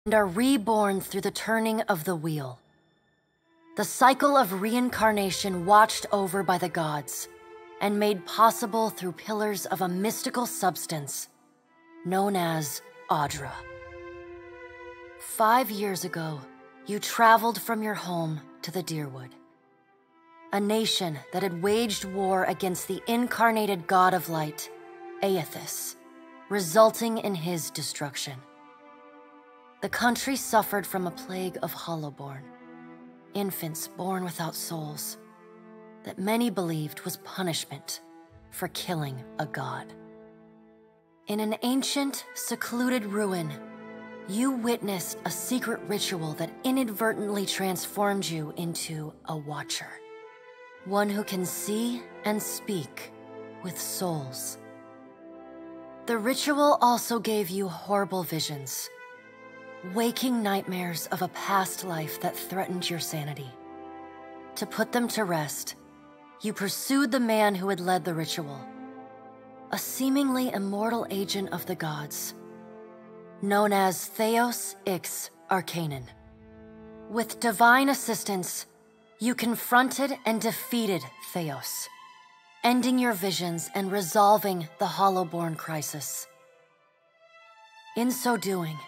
and are reborn through the turning of the wheel. The cycle of reincarnation watched over by the gods and made possible through pillars of a mystical substance known as Audra. 5 years ago, you traveled from your home to the Deerwood, a nation that had waged war against the incarnated god of light, Eothas, resulting in his destruction. The country suffered from a plague of hollowborn, infants born without souls, that many believed was punishment for killing a god. In an ancient, secluded ruin, you witnessed a secret ritual that inadvertently transformed you into a watcher, one who can see and speak with souls. The ritual also gave you horrible visions, waking nightmares of a past life that threatened your sanity. To put them to rest, you pursued the man who had led the ritual, a seemingly immortal agent of the gods, known as Theos Ix Arcanon. With divine assistance, you confronted and defeated Theos, ending your visions and resolving the Hollowborn crisis. In so doing,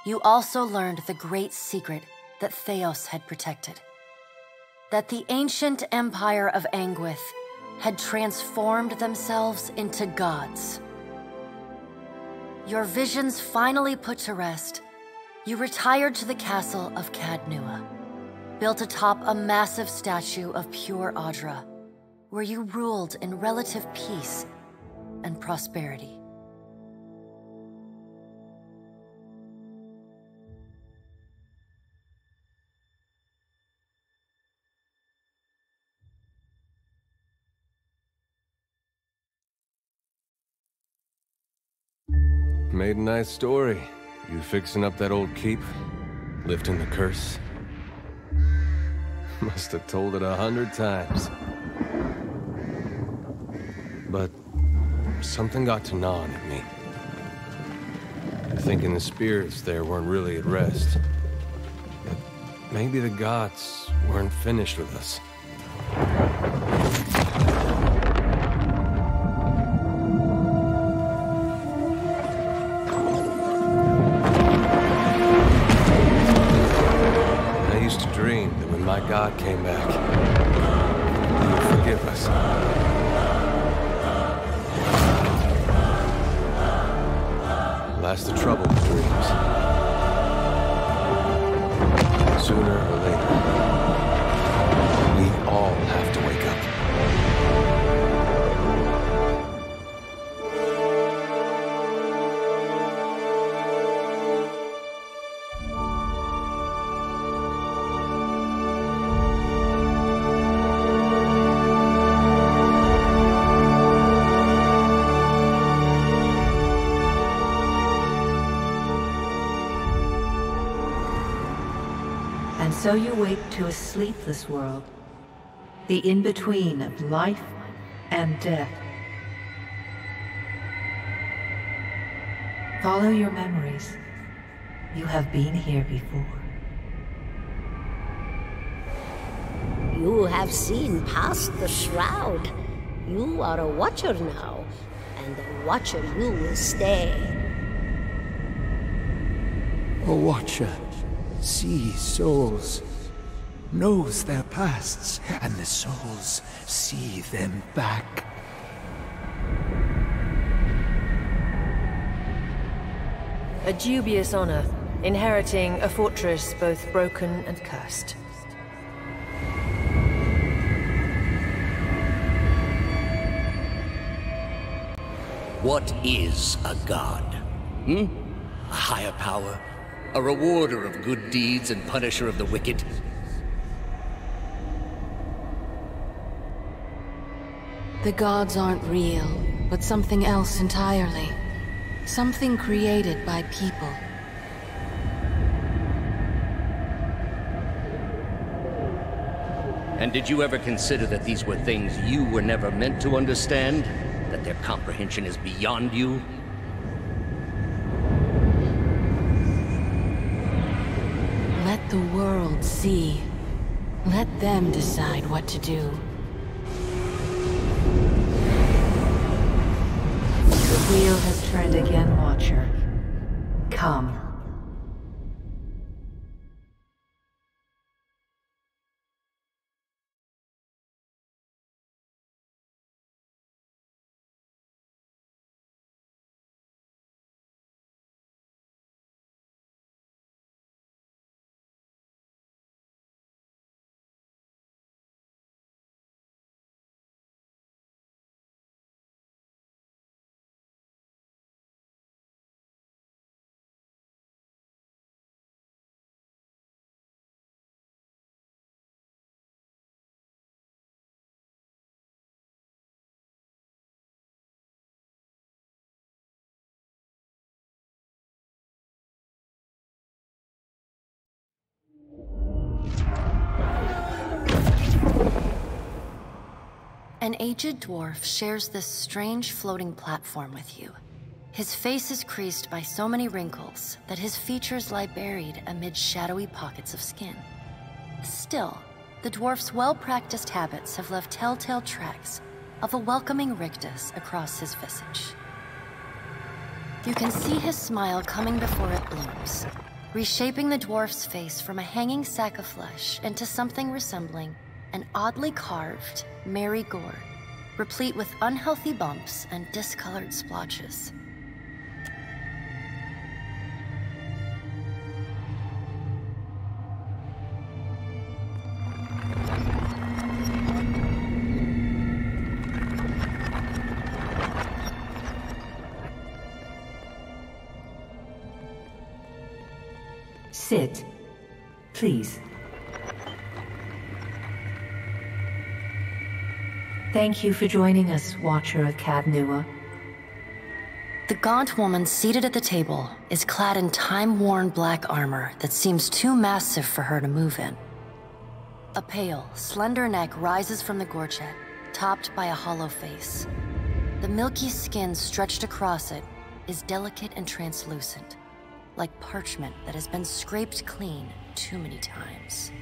you also learned the great secret that Theos had protected, that the ancient empire of Anguith had transformed themselves into gods. Your visions finally put to rest, you retired to the castle of Cadnua, built atop a massive statue of pure Audra, where you ruled in relative peace and prosperity. Made a nice story. You fixing up that old keep? Lifting the curse? Must have told it 100 times. But something got to gnawing at me. Thinking the spirits there weren't really at rest. But maybe the gods weren't finished with us. My God came back. He would forgive us. Last the trouble with dreams. Sooner or later, we all have to wake up. So you wake to a sleepless world, the in-between of life and death. Follow your memories. You have been here before. You have seen past the shroud. You are a watcher now, and a watcher you will stay. A watcher sees souls, knows their pasts, and the souls see them back. A dubious honor, inheriting a fortress both broken and cursed. What is a god? A higher power? A rewarder of good deeds and punisher of the wicked? The gods aren't real, but something else entirely. Something created by people. And did you ever consider that these were things you were never meant to understand? That their comprehension is beyond you? world see. Let them decide what to do. The wheel has turned again, Watcher. Come. An aged dwarf shares this strange floating platform with you. His face is creased by so many wrinkles that his features lie buried amid shadowy pockets of skin. Still, the dwarf's well-practiced habits have left telltale tracks of a welcoming rictus across his visage. You can see his smile coming before it blooms, reshaping the dwarf's face from a hanging sack of flesh into something resembling an oddly carved, merry gourd, replete with unhealthy bumps and discolored splotches. Sit, please. Thank you for joining us, Watcher of God Eothas. The gaunt woman seated at the table is clad in time-worn black armor that seems too massive for her to move in. A pale, slender neck rises from the gorget, topped by a hollow face. The milky skin stretched across it is delicate and translucent, like parchment that has been scraped clean too many times.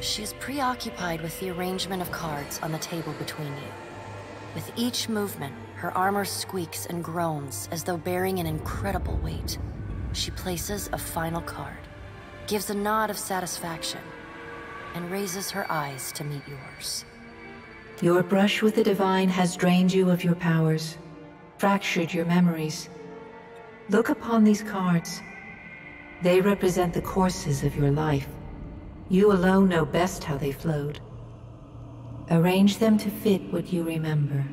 She is preoccupied with the arrangement of cards on the table between you. With each movement, her armor squeaks and groans as though bearing an incredible weight. She places a final card, gives a nod of satisfaction, and raises her eyes to meet yours. Your brush with the divine has drained you of your powers, fractured your memories. Look upon these cards. They represent the courses of your life. You alone know best how they flowed. Arrange them to fit what you remember.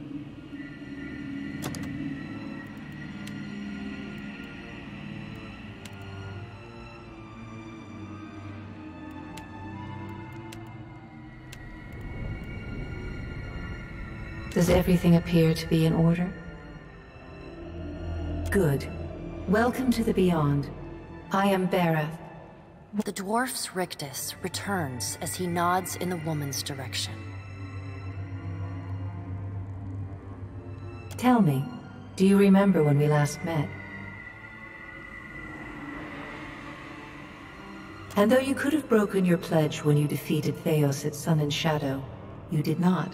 Does everything appear to be in order? Good. Welcome to the Beyond. I am Berath. The dwarf's rictus returns as he nods in the woman's direction. Tell me, do you remember when we last met? And though you could have broken your pledge when you defeated Theos at Sun and Shadow, you did not.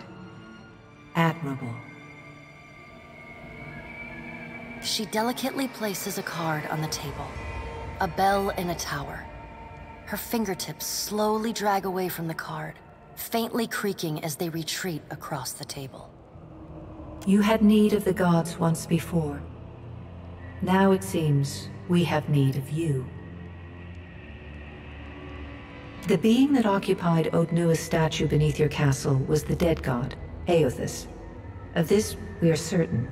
Admirable. She delicately places a card on the table. A bell in a tower. Her fingertips slowly drag away from the card, faintly creaking as they retreat across the table. You had need of the gods once before. Now it seems we have need of you. The being that occupied God Eothas' statue beneath your castle was the dead god, Eothas. Of this we are certain.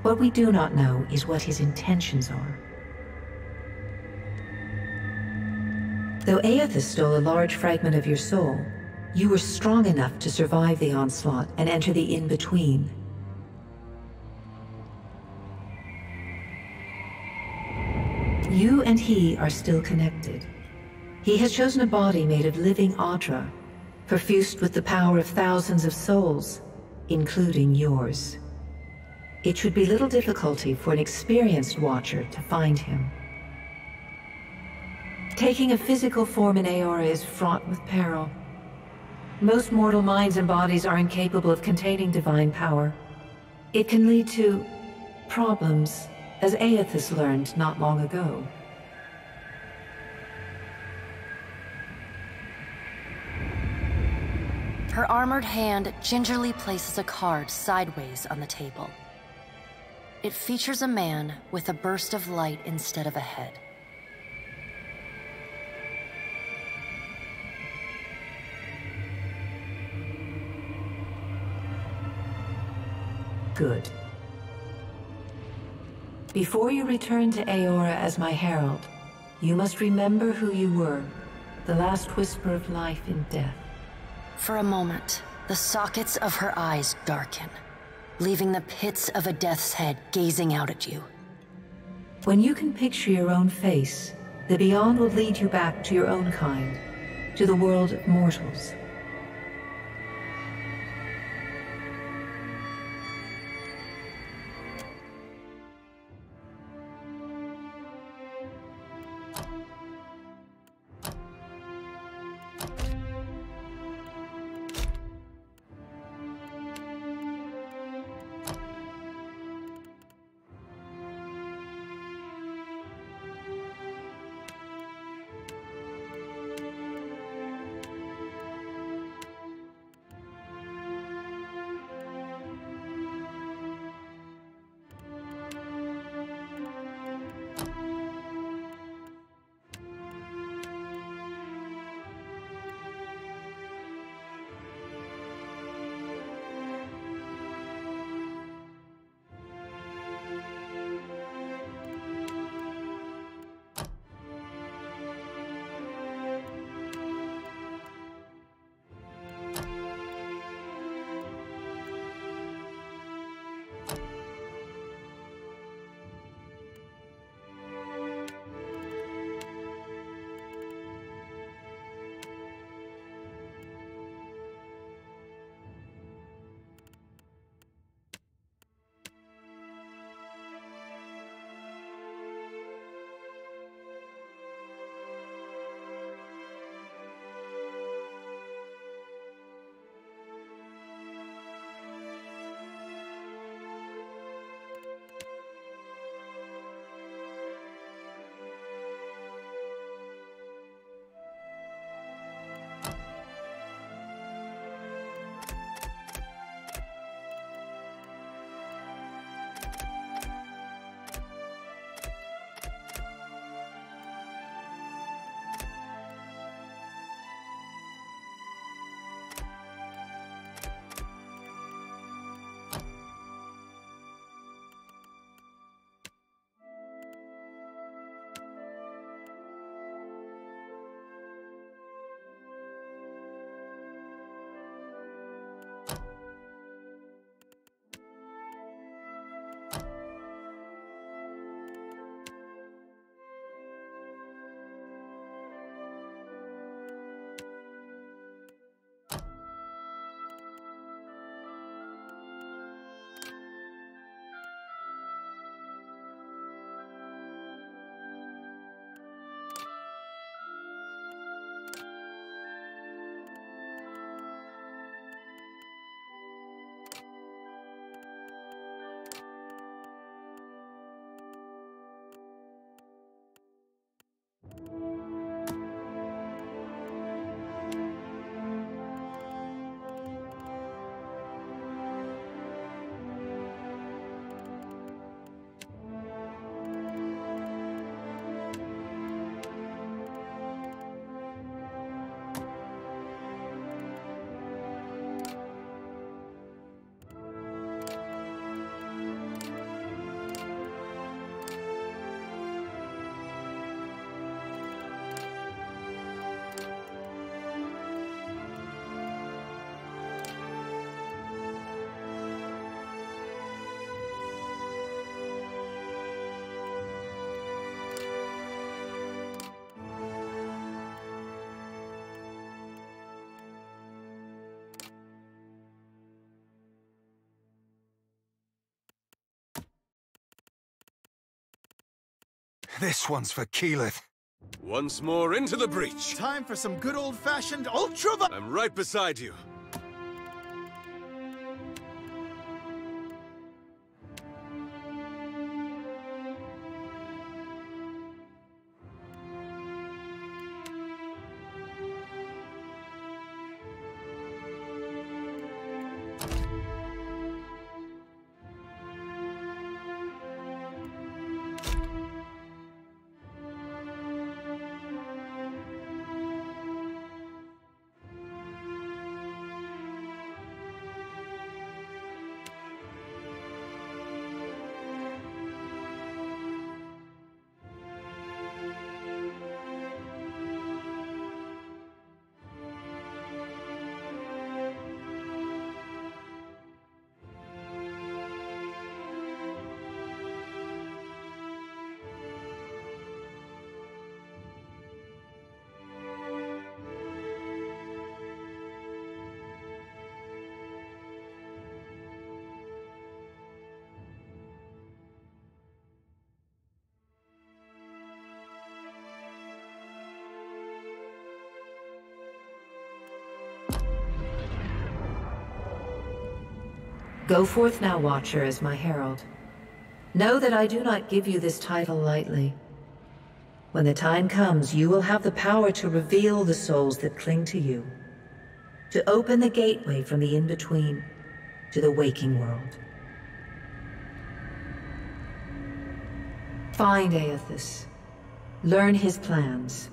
What we do not know is what his intentions are. Though Eothas stole a large fragment of your soul, you were strong enough to survive the onslaught and enter the in-between. You and he are still connected. He has chosen a body made of living Audra, perfused with the power of thousands of souls, including yours. It should be little difficulty for an experienced watcher to find him. Taking a physical form in Eora is fraught with peril. Most mortal minds and bodies are incapable of containing divine power. It can lead to problems, as Eothas learned not long ago. Her armored hand gingerly places a card sideways on the table. It features a man with a burst of light instead of a head. Good. Before you return to Eora as my herald, you must remember who you were, the last whisper of life in death. For a moment, the sockets of her eyes darken, leaving the pits of a death's head gazing out at you. When you can picture your own face, the Beyond will lead you back to your own kind, to the world of mortals. This one's for Keyleth. Once more into the breach. Time for some good old-fashioned ultra... I'm right beside you. Go forth now, Watcher, as my herald. Know that I do not give you this title lightly. When the time comes, you will have the power to reveal the souls that cling to you, to open the gateway from the in-between to the waking world. Find Eothas. Learn his plans.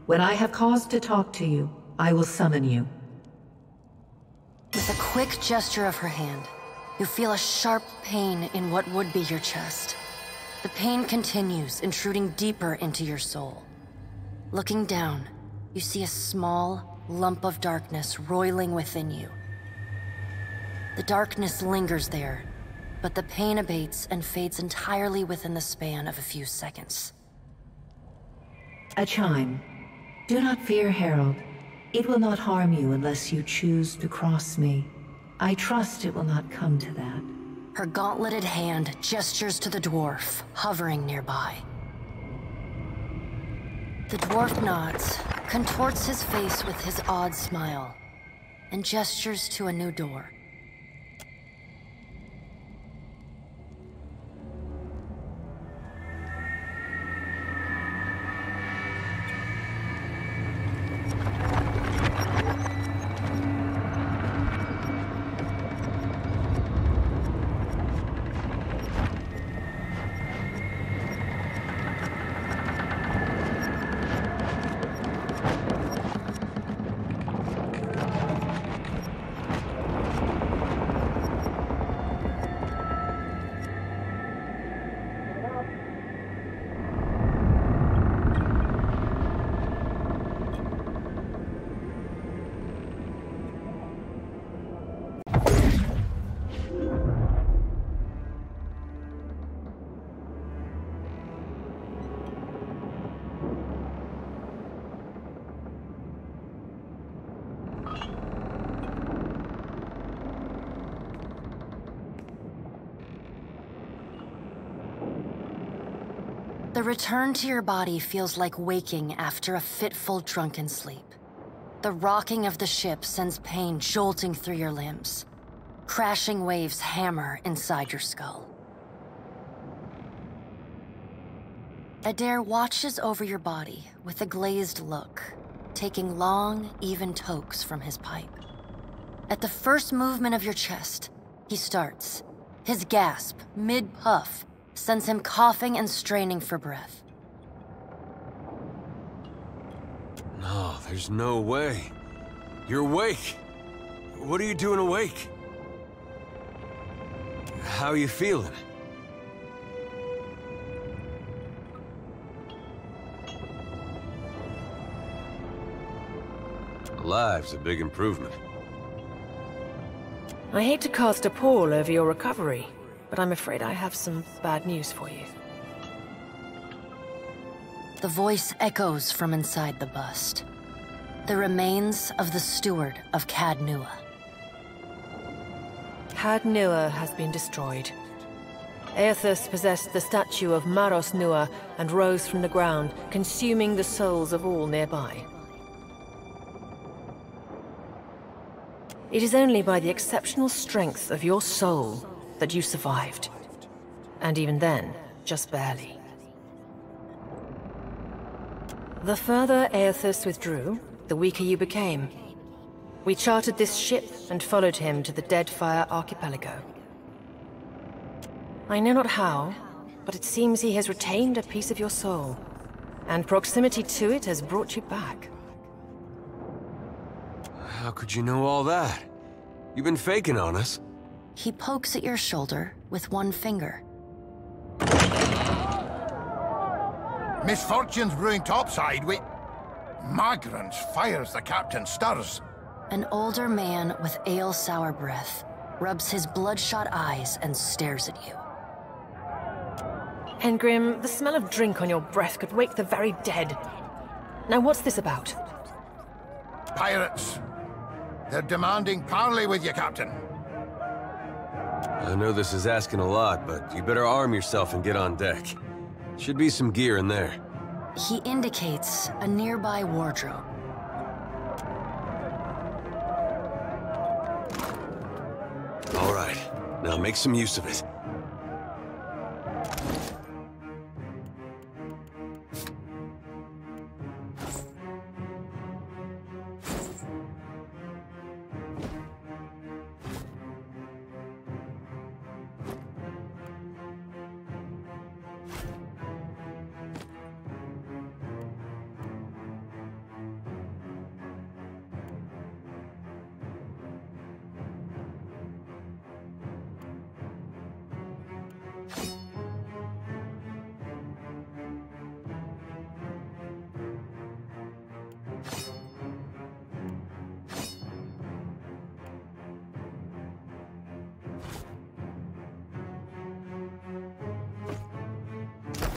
When I have cause to talk to you, I will summon you. With a quick gesture of her hand, you feel a sharp pain in what would be your chest. The pain continues, intruding deeper into your soul. Looking down, you see a small lump of darkness roiling within you. The darkness lingers there, but the pain abates and fades entirely within the span of a few seconds. A chime. Do not fear, Herald. It will not harm you unless you choose to cross me. I trust it will not come to that. Her gauntleted hand gestures to the dwarf, hovering nearby. The dwarf nods, contorts his face with his odd smile, and gestures to a new door. The return to your body feels like waking after a fitful drunken sleep. The rocking of the ship sends pain jolting through your limbs. Crashing waves hammer inside your skull. Eder watches over your body with a glazed look, taking long, even tokes from his pipe. At the first movement of your chest, he starts. His gasp, mid-puff, sends him coughing and straining for breath. No, there's no way. You're awake. What are you doing awake? How are you feeling? Alive's a big improvement. I hate to cast a pall over your recovery, but I'm afraid I have some bad news for you. The voice echoes from inside the bust. The remains of the steward of Cad Nua. Cad Nua has been destroyed. Eothas possessed the statue of Maros Nua and rose from the ground, consuming the souls of all nearby. It is only by the exceptional strength of your soul that you survived. And even then, just barely. The further Eothas withdrew, the weaker you became. We chartered this ship and followed him to the Deadfire Archipelago. I know not how, but it seems he has retained a piece of your soul, and proximity to it has brought you back. How could you know all that? You've been faking on us. He pokes at your shoulder with one finger. Misfortune's brewing topside. Migrants fires the captain stirs. An older man with ale-sour breath rubs his bloodshot eyes and stares at you. Engrim, the smell of drink on your breath could wake the very dead. Now what's this about? Pirates. They're demanding parley with you, Captain. I know this is asking a lot, but you better arm yourself and get on deck. Should be some gear in there. He indicates a nearby wardrobe. All right, now make some use of it.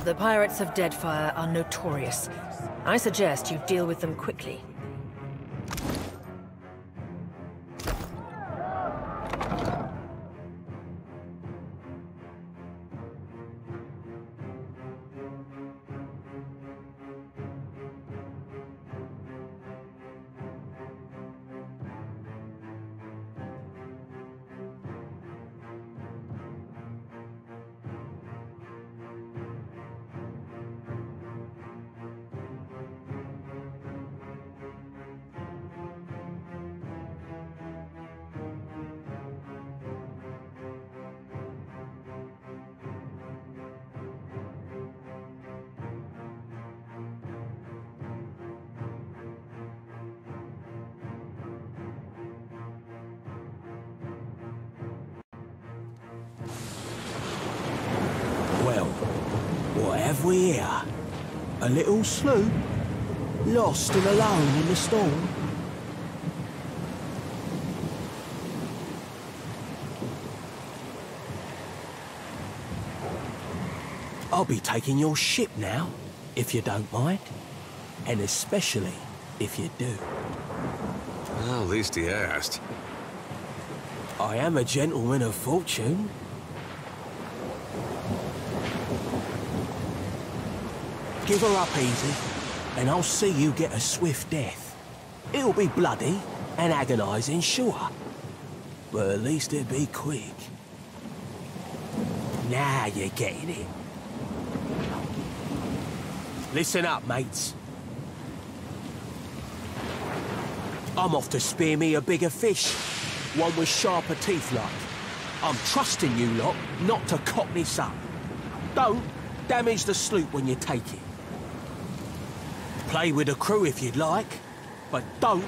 The pirates of Deadfire are notorious. I suggest you deal with them quickly. Well, what have we here? A little sloop? Lost and alone in the storm? I'll be taking your ship now, if you don't mind. And especially if you do. Well, at least he asked. I am a gentleman of fortune. Give her up easy, and I'll see you get a swift death. It'll be bloody and agonizing, sure. But at least it'll be quick. Now you're getting it. Listen up, mates. I'm off to spear me a bigger fish. One with sharper teeth like. I'm trusting you lot not to cock this up. Don't damage the sloop when you take it. Play with the crew if you'd like, but don't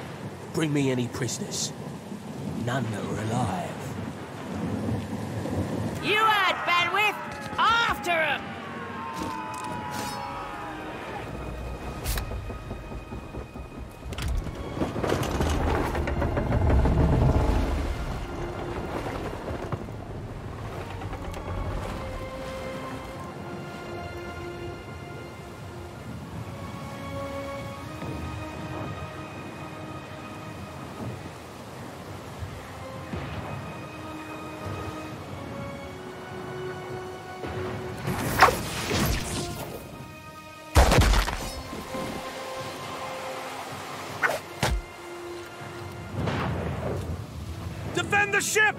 bring me any prisoners. None that are alive. You heard, Benwith! After him! Man the ship!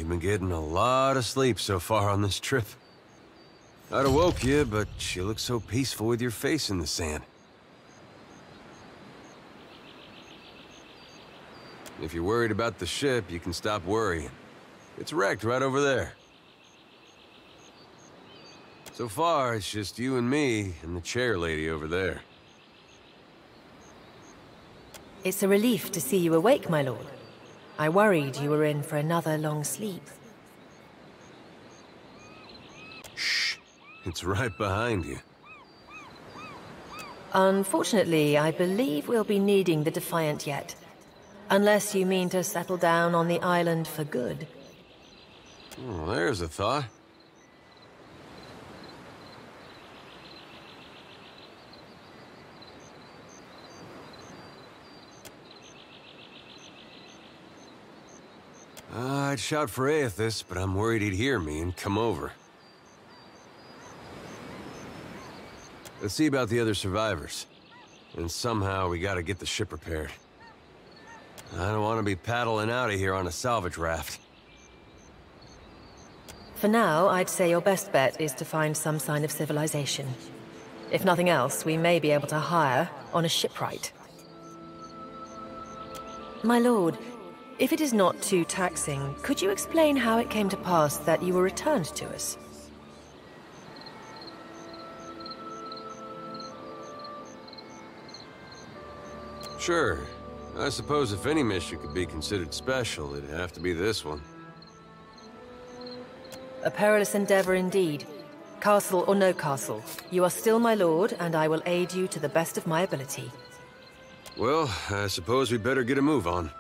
You've been getting a lot of sleep so far on this trip. I'd have woke you, but you look so peaceful with your face in the sand. If you're worried about the ship, you can stop worrying. It's wrecked right over there. So far, it's just you and me and the chair lady over there. It's a relief to see you awake, my lord. I worried you were in for another long sleep. Shh. It's right behind you. Unfortunately, I believe we'll be needing the Defiant yet. Unless you mean to settle down on the island for good. Oh, there's a thought. I'd shout for Eothas, but I'm worried he'd hear me and come over. Let's see about the other survivors. And somehow we gotta get the ship repaired. I don't want to be paddling out of here on a salvage raft. For now, I'd say your best bet is to find some sign of civilization. If nothing else, we may be able to hire on a shipwright. My lord, if it is not too taxing, could you explain how it came to pass that you were returned to us? Sure. I suppose if any mission could be considered special, it'd have to be this one. A perilous endeavor indeed. Castle or no castle, you are still my lord, and I will aid you to the best of my ability. Well, I suppose we better get a move on.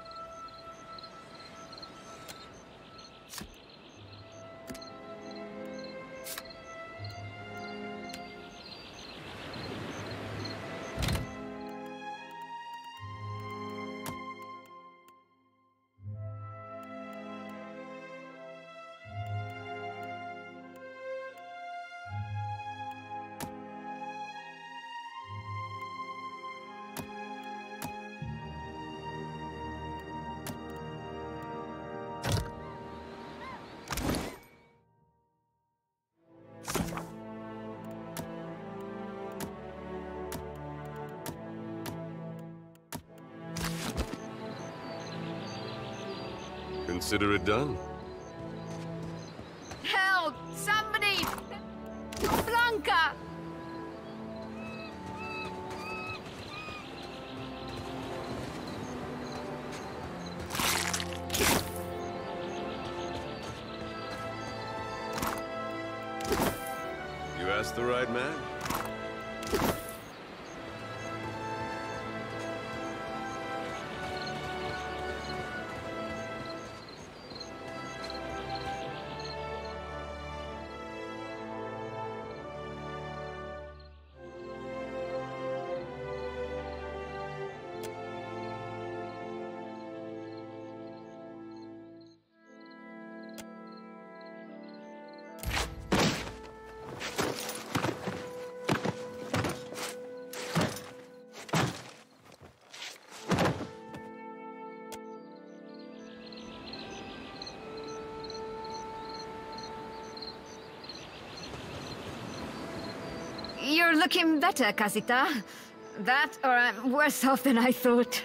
Consider it done. Help! Somebody! Blanca! You asked the right man. You're looking better, Casita. That, or I'm worse off than I thought.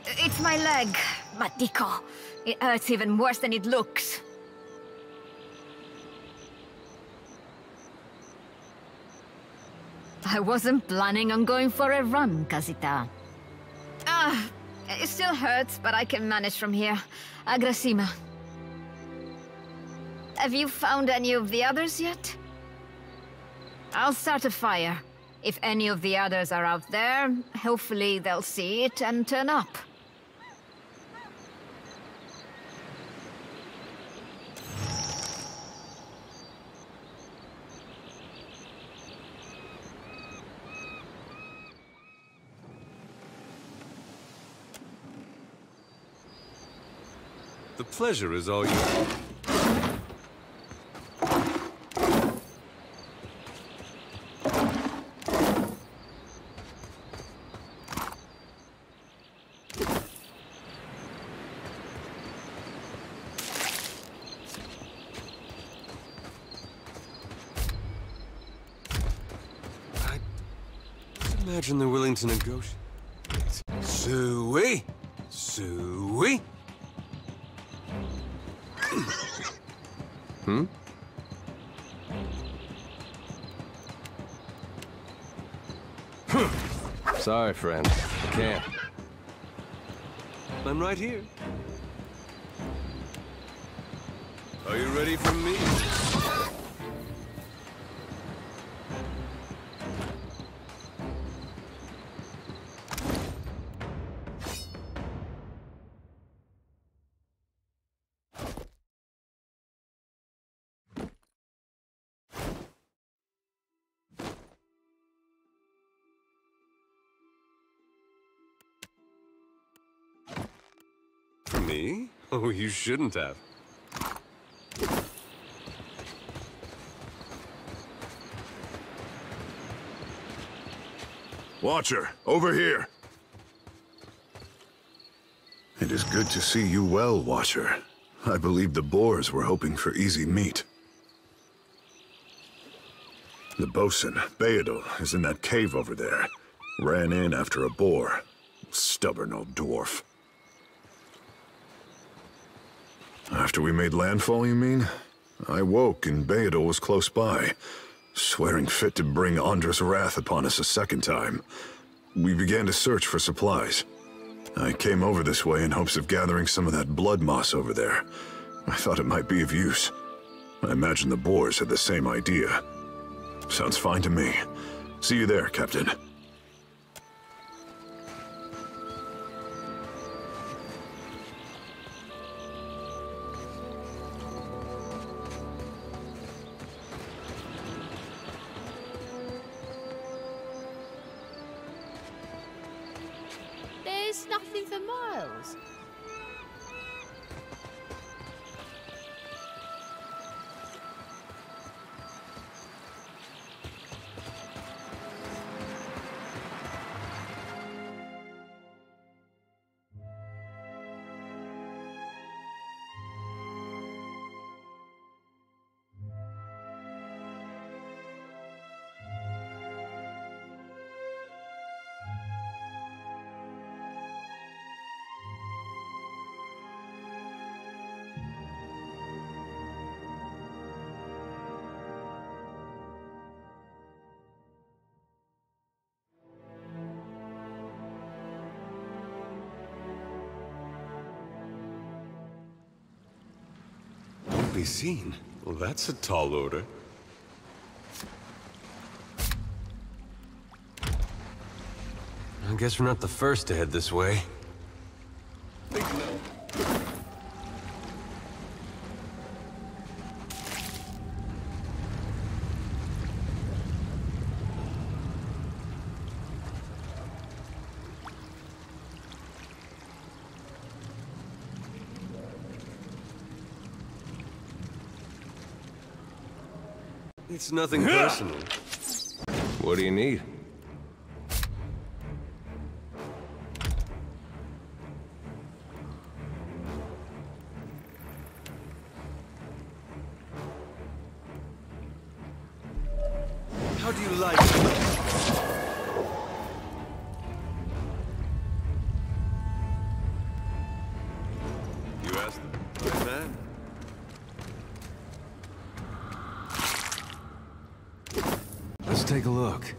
It's my leg, Matico. It hurts even worse than it looks. I wasn't planning on going for a run, Casita. It still hurts, but I can manage from here. Agrasima. Have you found any of the others yet? I'll start a fire. If any of the others are out there, hopefully they'll see it and turn up. The pleasure is all yours. Imagine they're willing to negotiate. Suey! Suey! Hmm? Sorry, friend. I can't. I'm right here. Are you ready for me? For me? Oh, you shouldn't have. Watcher, over here. It is good to see you well, Watcher. I believe the boars were hoping for easy meat. The bosun, Eder, is in that cave over there. Ran in after a boar. Stubborn old dwarf. After we made landfall, you mean? I woke and Eder was close by, swearing fit to bring Andra's wrath upon us a second time. We began to search for supplies. I came over this way in hopes of gathering some of that blood moss over there. I thought it might be of use. I imagine the boars had the same idea. Sounds fine to me. See you there, Captain. There's nothing for miles. Be seen. Well, that's a tall order. I guess we're not the first to head this way. It's nothing personal. What do you need? How do you like it? You asked the right man. Let's take a look.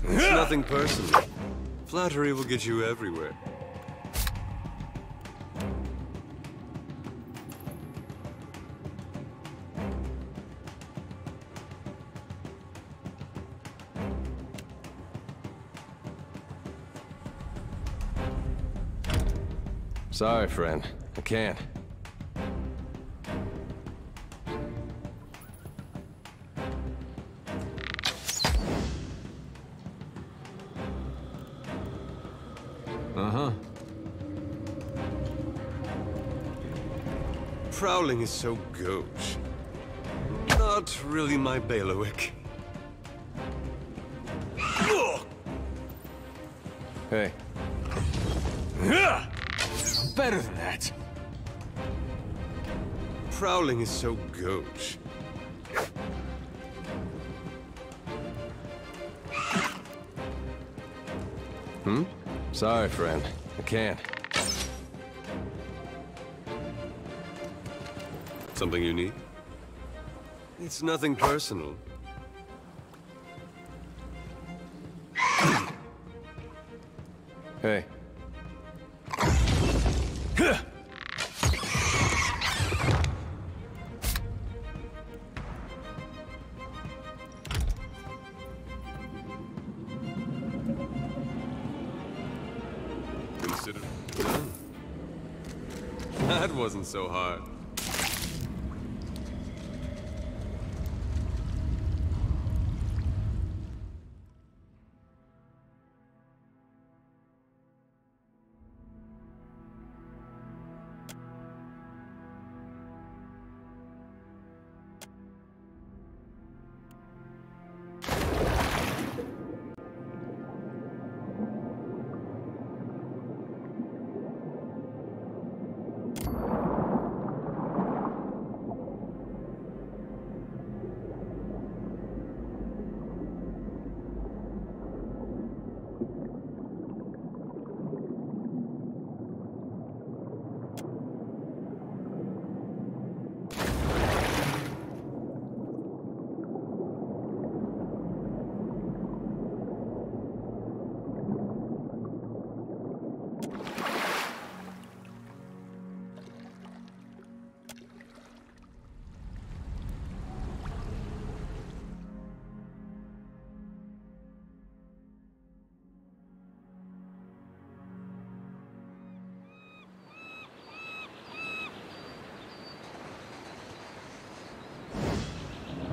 It's nothing personal. Flattery will get you everywhere. Sorry, friend. I can't. Uh-huh. Prowling is so gauche. Not really my bailiwick. Hey. Better than that. Prowling is so gauche. Sorry, friend. I can't. Something you need? It's nothing personal. Hey. Consider done. That wasn't so hard.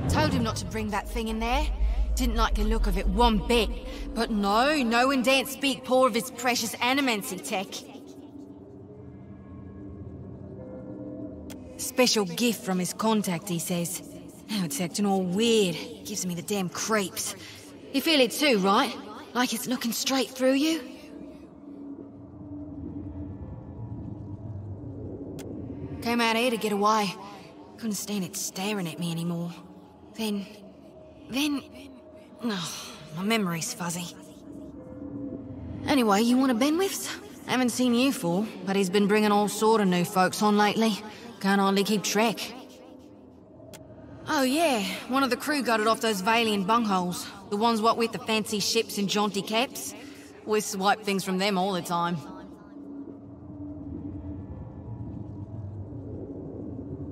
Told him not to bring that thing in there. Didn't like the look of it one bit. But no one daren't speak poor of his precious animancy tech. Special gift from his contact, he says. Now it's acting all weird. Gives me the damn creeps. You feel it too, right? Like it's looking straight through you? Came out here to get away. Couldn't stand it staring at me anymore. Then... Oh, my memory's fuzzy. Anyway, you want a Benwith's? Haven't seen you for, but he's been bringing all sort of new folks on lately. Can't hardly keep track. Oh yeah, one of the crew got it off those Valian bungholes. The ones what with the fancy ships and jaunty caps. We swipe things from them all the time.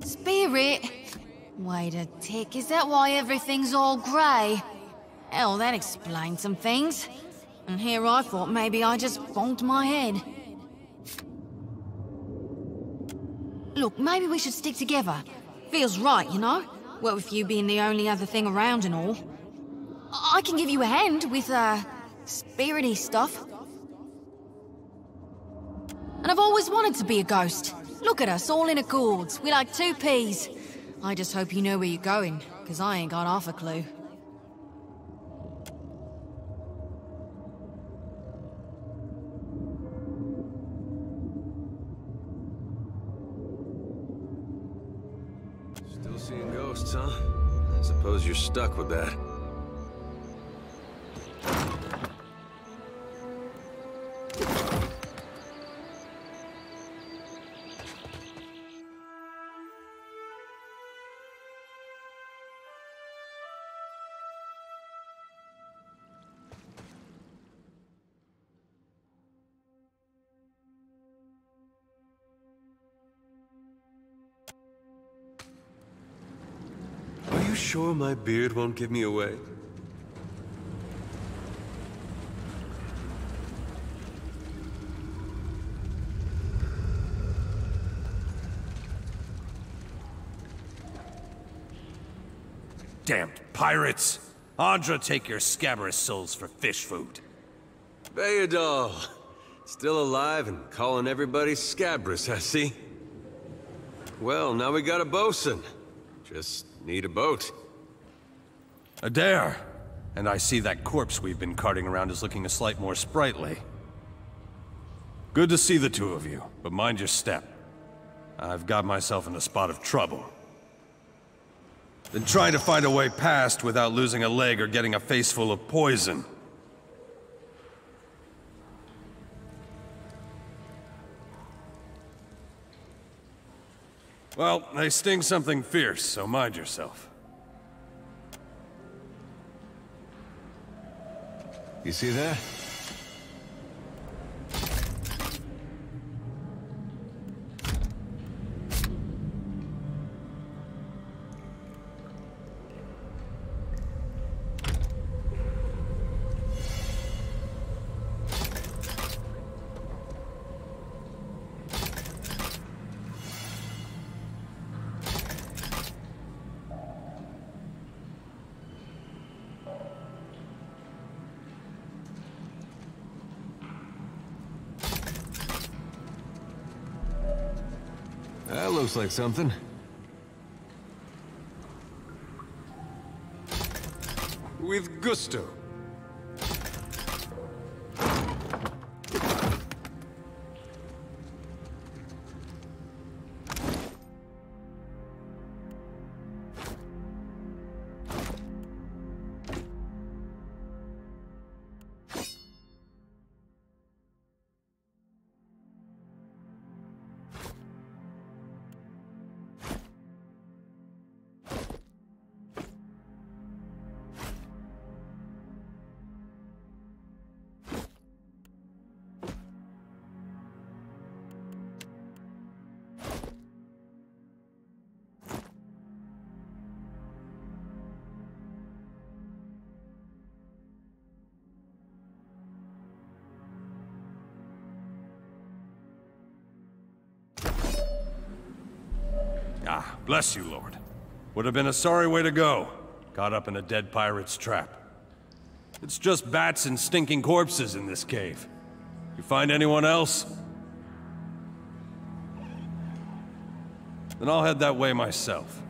Spirit? Wait a tick, is that why everything's all grey? Hell, that explains some things. And here I thought maybe I just bonked my head. Look, maybe we should stick together. Feels right, you know? What with you being the only other thing around and all. I can give you a hand with, spirity stuff. And I've always wanted to be a ghost. Look at us, all in accords. We're like two peas. I just hope you know where you're going, because I ain't got half a clue. Still seeing ghosts, huh? I suppose you're stuck with that. Are you sure my beard won't give me away? Damned pirates! Andra, take your scabrous souls for fish food. Eder! Still alive and calling everybody scabrous, I see. Well, now we got a bosun. Just need a boat. Eder! And I see that corpse we've been carting around is looking a slight more sprightly. Good to see the two of you, but mind your step. I've got myself in a spot of trouble. Been trying to find a way past without losing a leg or getting a face full of poison. Well, they sting something fierce, so mind yourself. You see that? That looks like something. With gusto. Ah, bless you, Lord. Would have been a sorry way to go. Caught up in a dead pirate's trap. It's just bats and stinking corpses in this cave. You find anyone else? Then I'll head that way myself.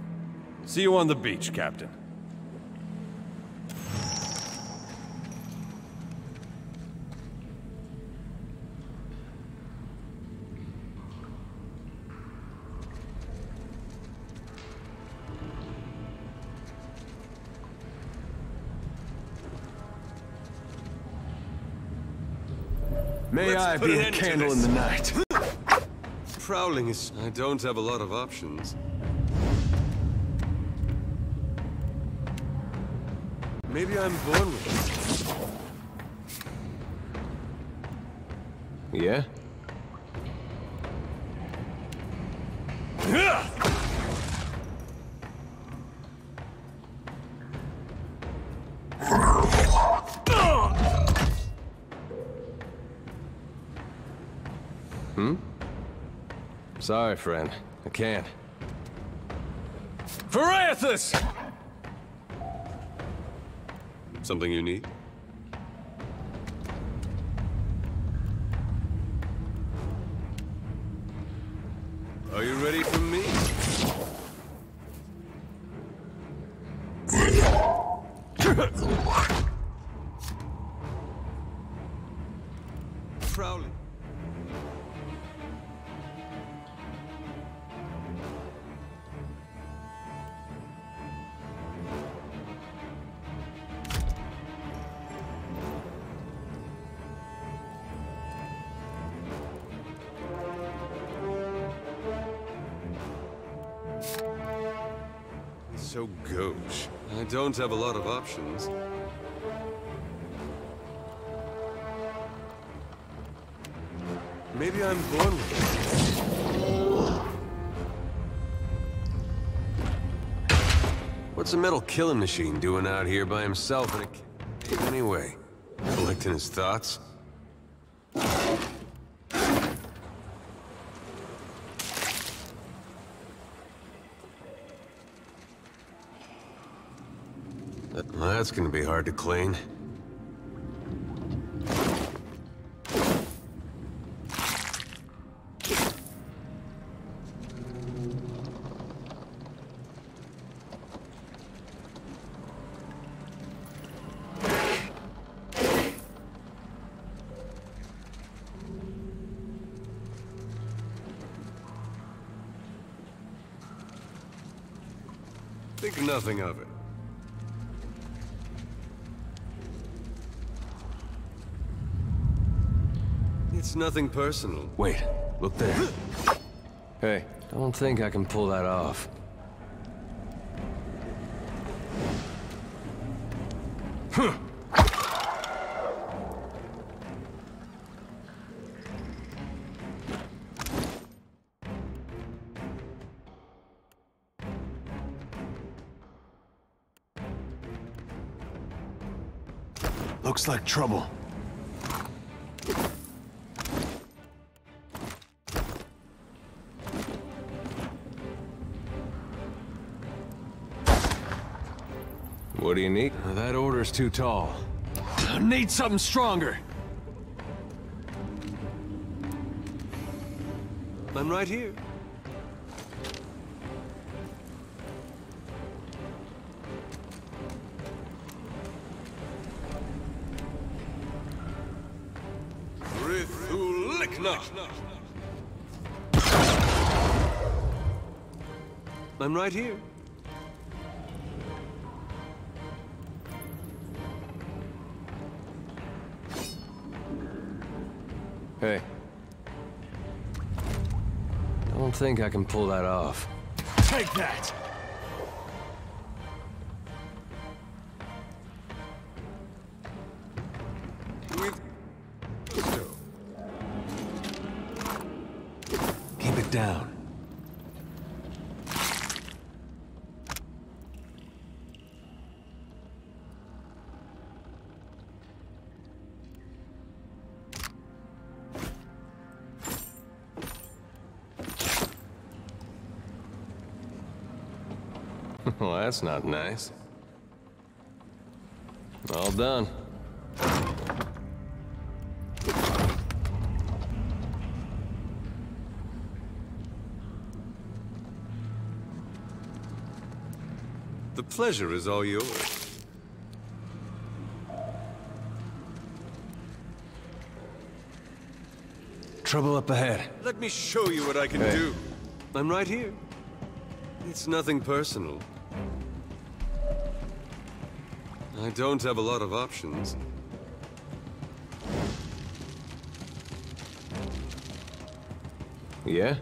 See you on the beach, Captain. May I be a candle in the night. Prowling is... I don't have a lot of options. Maybe I'm born with it. Yeah? Sorry, friend. I can't. For Eothas! Something you need? Are you ready for me? Prowling. So gauche. I don't have a lot of options. Maybe I'm born with it. What's a metal killing machine doing out here by himself in a cave anyway? Collecting his thoughts? That's gonna be hard to clean. Think nothing of it. It's nothing personal. Wait, look there. Hey, Don't think I can pull that off. Looks like trouble. What do you need? That order's too tall. I need something stronger. I'm right here. I'm right here. Hey. Don't think I can pull that off. Take that! Keep it down. Well, that's not nice. All done. The pleasure is all yours. Trouble up ahead. Let me show you what I can do. I'm right here. It's nothing personal. I don't have a lot of options. Yeah?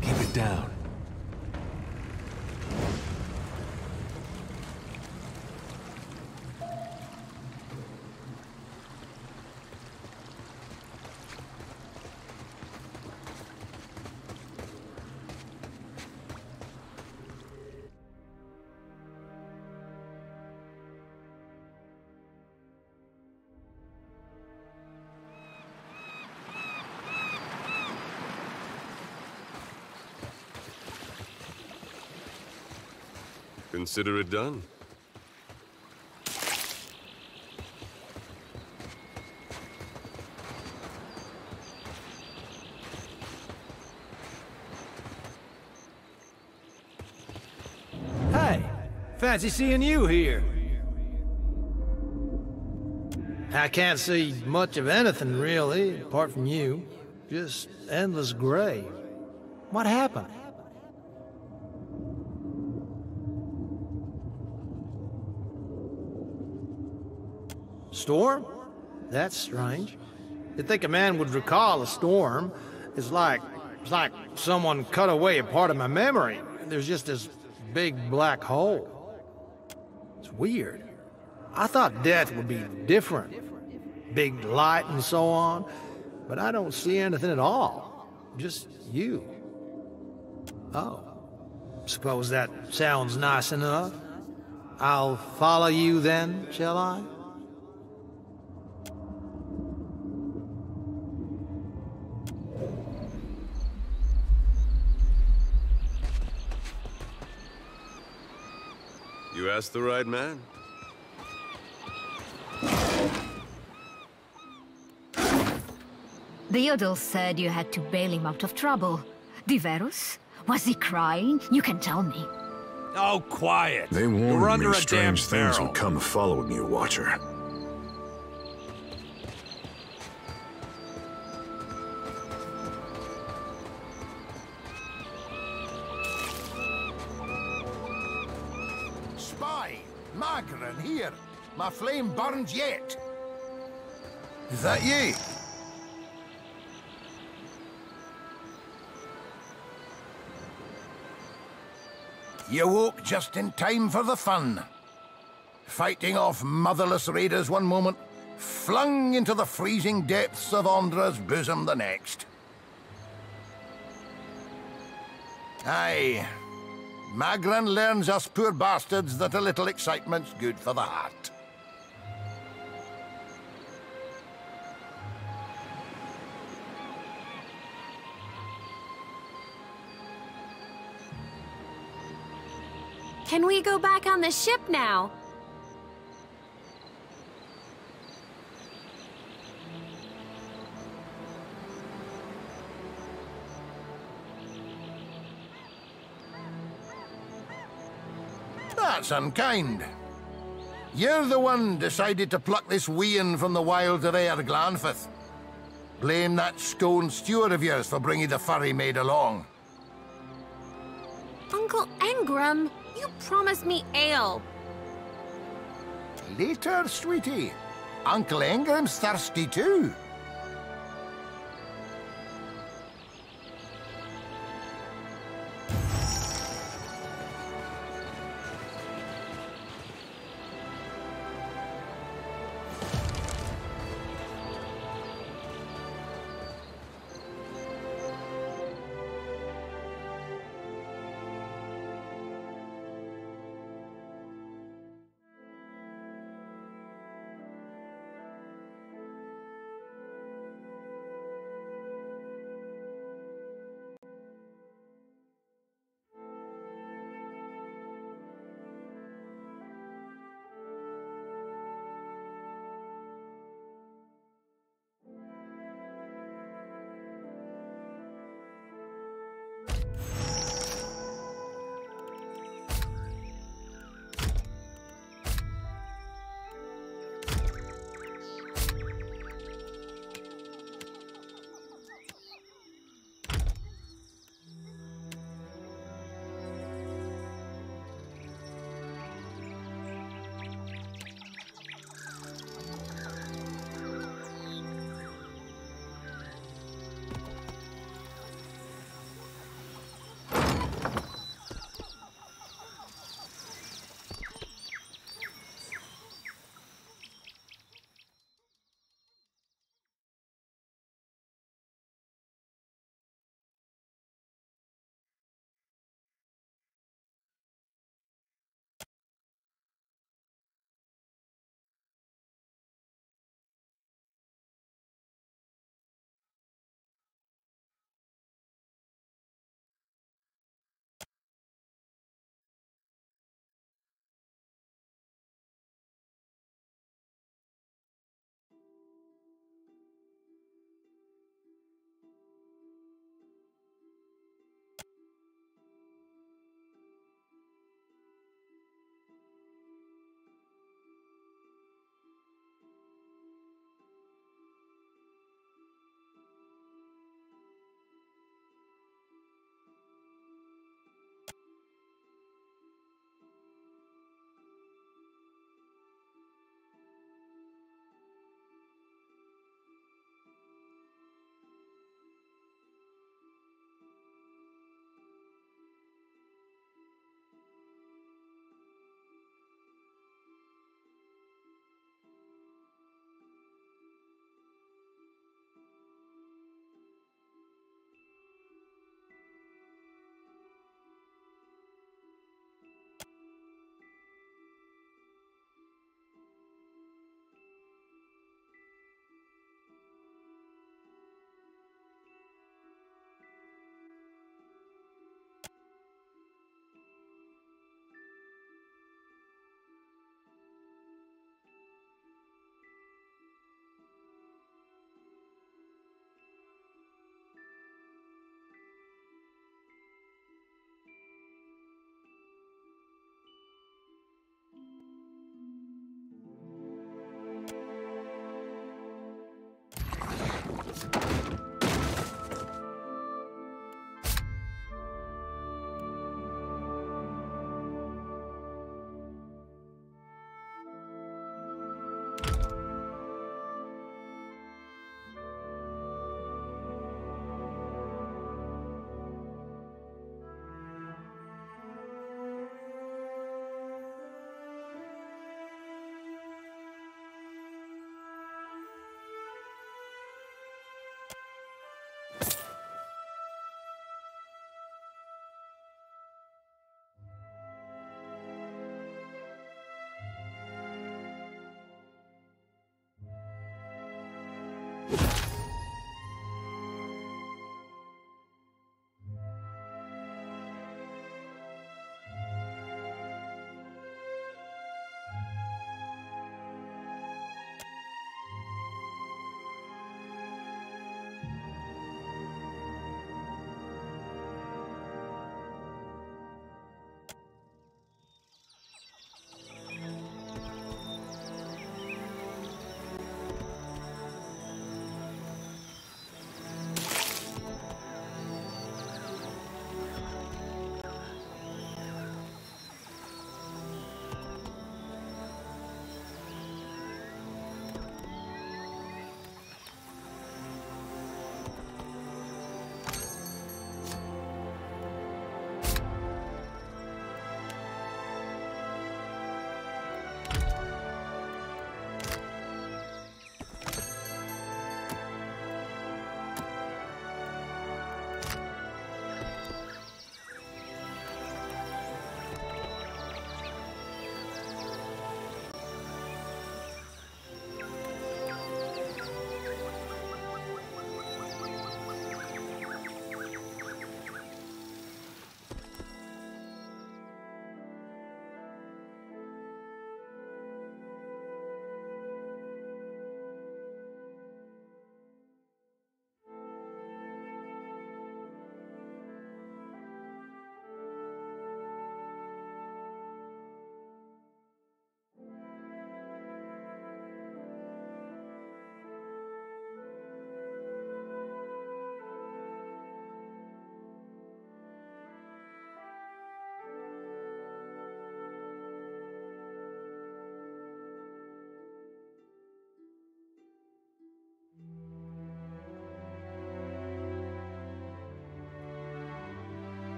Keep it down. Consider it done. Hey, fancy seeing you here. I can't see much of anything, really, apart from you. Just endless gray. What happened? Storm? That's strange. You'd think a man would recall a storm. It's like someone cut away a part of my memory. There's just this big black hole. It's weird. I thought death would be different. Big light and so on. But I don't see anything at all. Just you. Oh. Suppose that sounds nice enough. I'll follow you then, shall I? You asked the right man. The Yodel said you had to bail him out of trouble. Diverus? Was he crying? You can tell me. Oh, quiet. They warned me strange things would come following you, Watcher. Magran, here. My flame burns yet. Is that ye? You woke just in time for the fun. Fighting off motherless raiders one moment, flung into the freezing depths of Ondra's bosom the next. Aye. Magran learns us poor bastards that a little excitement's good for the heart. Can we go back on the ship now? That's unkind. You're the one decided to pluck this wean from the wilds of God Eothas. Blame that stone steward of yours for bringing the furry maid along. Uncle Engram, you promised me ale. Later, sweetie. Uncle Engram's thirsty too.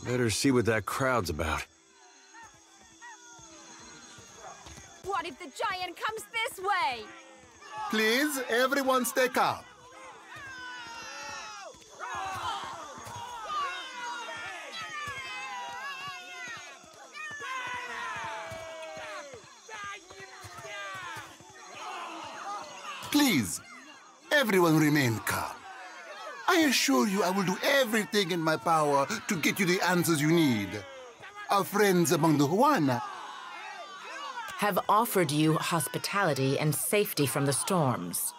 Better see what that crowd's about. What if the giant comes this way? Please, everyone stay calm. Please, everyone remain calm. I assure you I will do everything in my power to get you the answers you need. Our friends among the Huana have offered you hospitality and safety from the storms.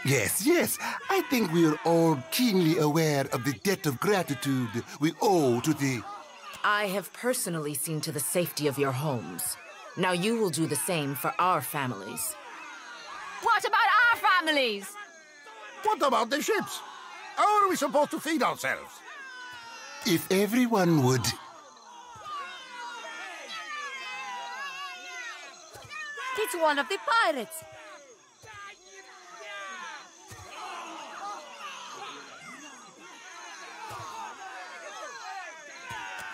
Yes. I think we are all keenly aware of the debt of gratitude we owe to the... I have personally seen to the safety of your homes. Now you will do the same for our families. What about our families? What about the ships? How are we supposed to feed ourselves? If everyone would... It's one of the pirates.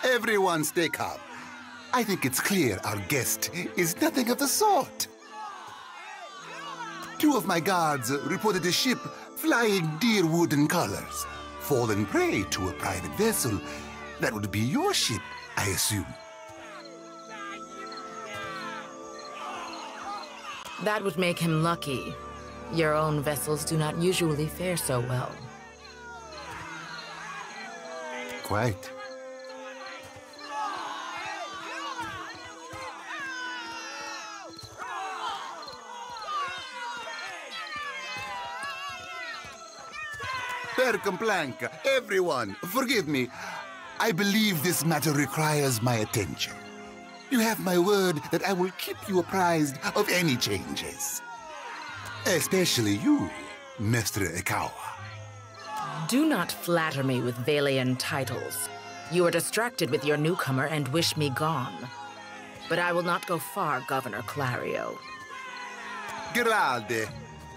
Everyone stay calm. I think it's clear our guest is nothing of the sort. 2 of my guards reported a ship flying deer wooden colors, fallen prey to a private vessel. That would be your ship, I assume. That would make him lucky. Your own vessels do not usually fare so well. Quite. Percomplanca, everyone, forgive me. I believe this matter requires my attention. You have my word that I will keep you apprised of any changes. Especially you, Mestre Ekawa. Do not flatter me with Valian titles. You are distracted with your newcomer and wish me gone. But I will not go far, Governor Clario. Grade.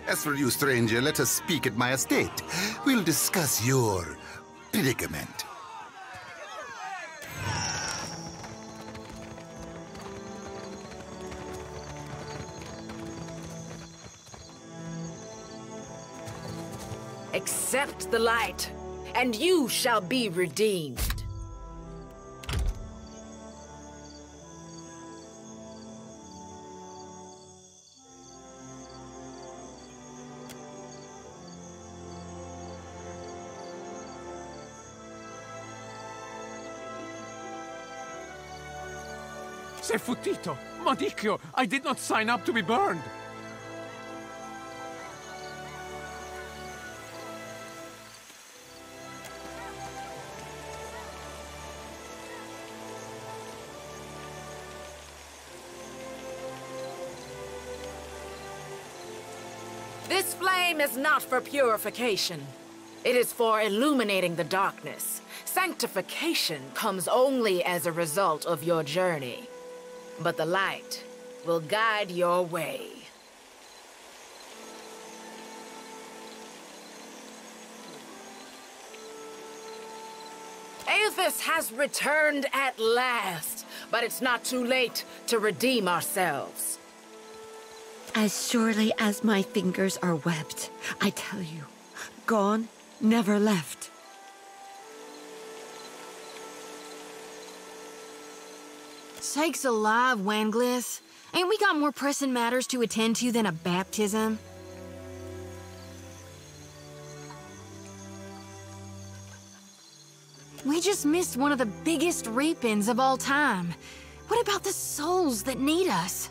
As for you, stranger, let us speak at my estate. We'll discuss your predicament. Accept the light, and you shall be redeemed. Sei futtito! Madicchio! I did not sign up to be burned! This flame is not for purification. It is for illuminating the darkness. Sanctification comes only as a result of your journey. But the light will guide your way. Eothas has returned at last, but it's not too late to redeem ourselves. As surely as my fingers are webbed, I tell you, gone, never left. Sakes alive, Wanglith. Ain't we got more pressing matters to attend to than a baptism? We just missed one of the biggest reapings of all time. What about the souls that need us?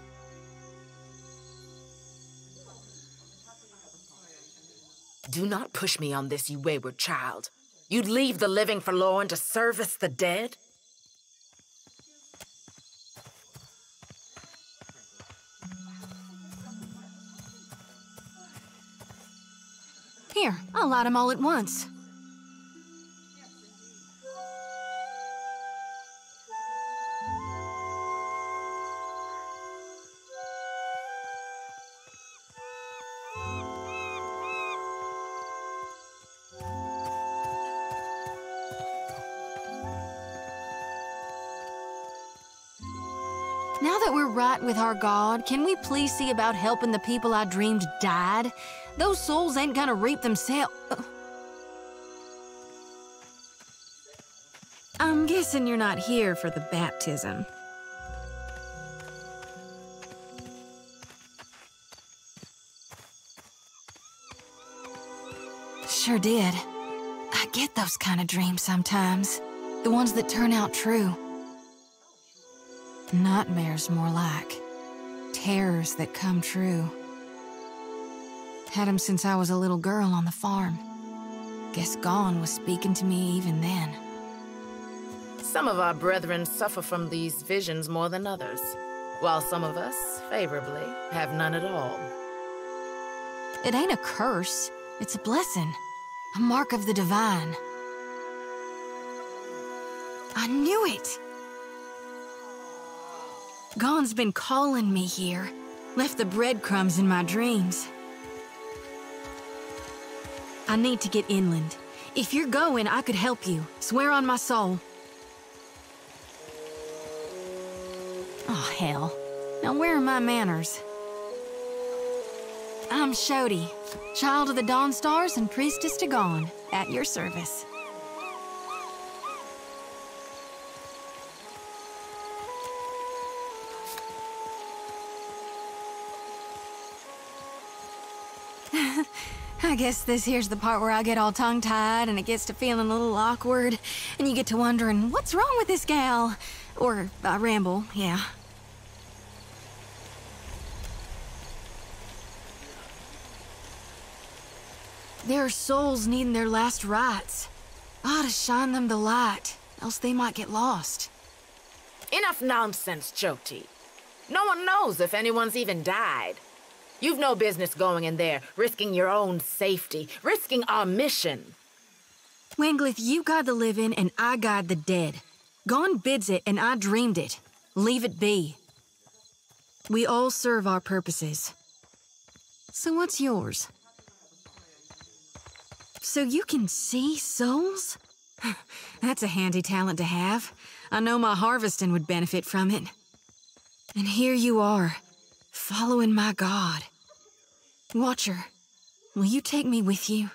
Do not push me on this, you wayward child. You'd leave the living forlorn to service the dead? Here, I'll light them all at once. Now that we're right with our God, can we please see about helping the people I dreamed died? Those souls ain't gonna reap themselves. I'm guessing you're not here for the baptism. Sure did. I get those kind of dreams sometimes. The ones that turn out true. Nightmares, more like. Terrors that come true. Had 'em since I was a little girl on the farm. Guess Gone was speaking to me even then. Some of our brethren suffer from these visions more than others, while some of us, favorably, have none at all. It ain't a curse. It's a blessing. A mark of the divine. I knew it! Gone's been calling me here. Left the breadcrumbs in my dreams. I need to get inland. If you're going, I could help you. Swear on my soul. Oh, hell. Now where are my manners? I'm Xoti, child of the Dawn Stars and priestess to Gone, at your service. I guess this here's the part where I get all tongue-tied and it gets to feeling a little awkward, and you get to wondering, what's wrong with this gal? Or, I ramble, yeah. There are souls needing their last rites. I ought to shine them the light, else they might get lost. Enough nonsense, Xoti. No one knows if anyone's even died. You've no business going in there, risking your own safety, risking our mission. Wenglith, you guide the living and I guide the dead. Gon bids it and I dreamed it. Leave it be. We all serve our purposes. So what's yours? So you can see souls? That's a handy talent to have. I know my harvesting would benefit from it. And here you are, following my god. Watcher, will you take me with you?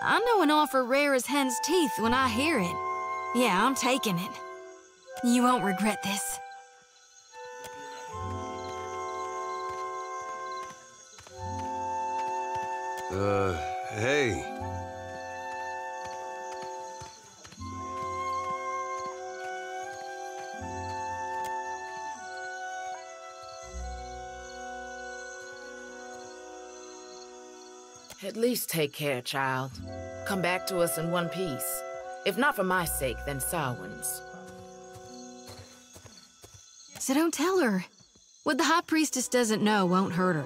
I know an offer rare as hen's teeth when I hear it. Yeah, I'm taking it. You won't regret this. Hey. At least take care, child. Come back to us in one piece. If not for my sake, then Samhain's. So don't tell her. What the High Priestess doesn't know won't hurt her.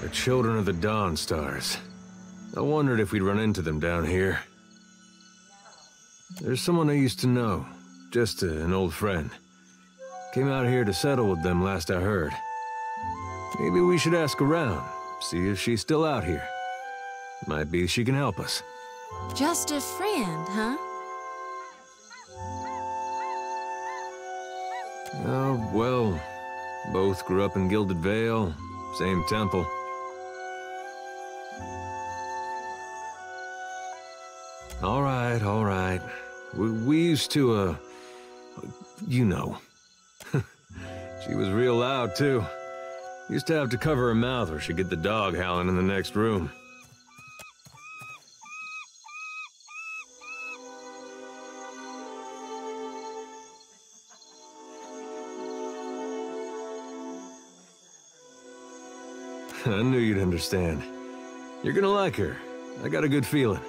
The children of the Dawn Stars. I wondered if we'd run into them down here. There's someone I used to know, just an old friend. Came out here to settle with them last I heard. Maybe we should ask around, see if she's still out here. Might be she can help us. Just a friend, huh? Oh, well, both grew up in Gilded Vale, same temple. All right. We used to, you know. She was real loud, too. Used to have to cover her mouth or she'd get the dog howling in the next room. I knew you'd understand. You're gonna like her. I got a good feeling.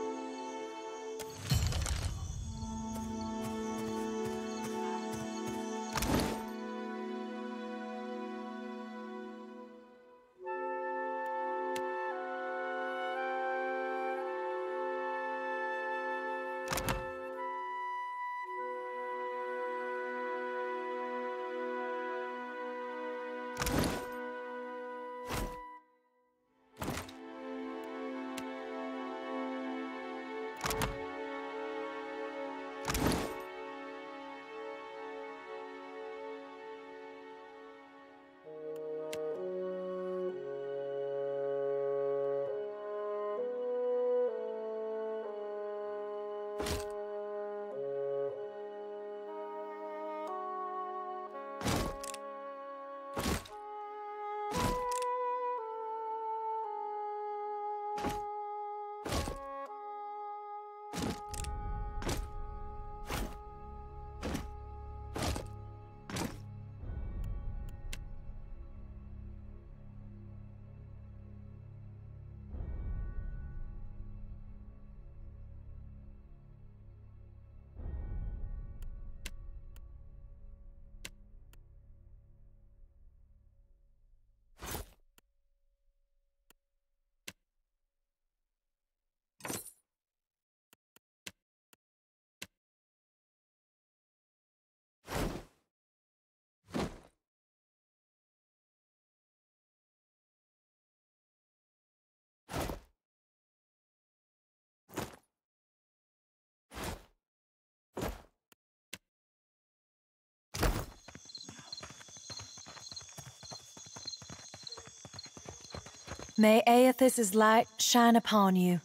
May Eothas' light shine upon you.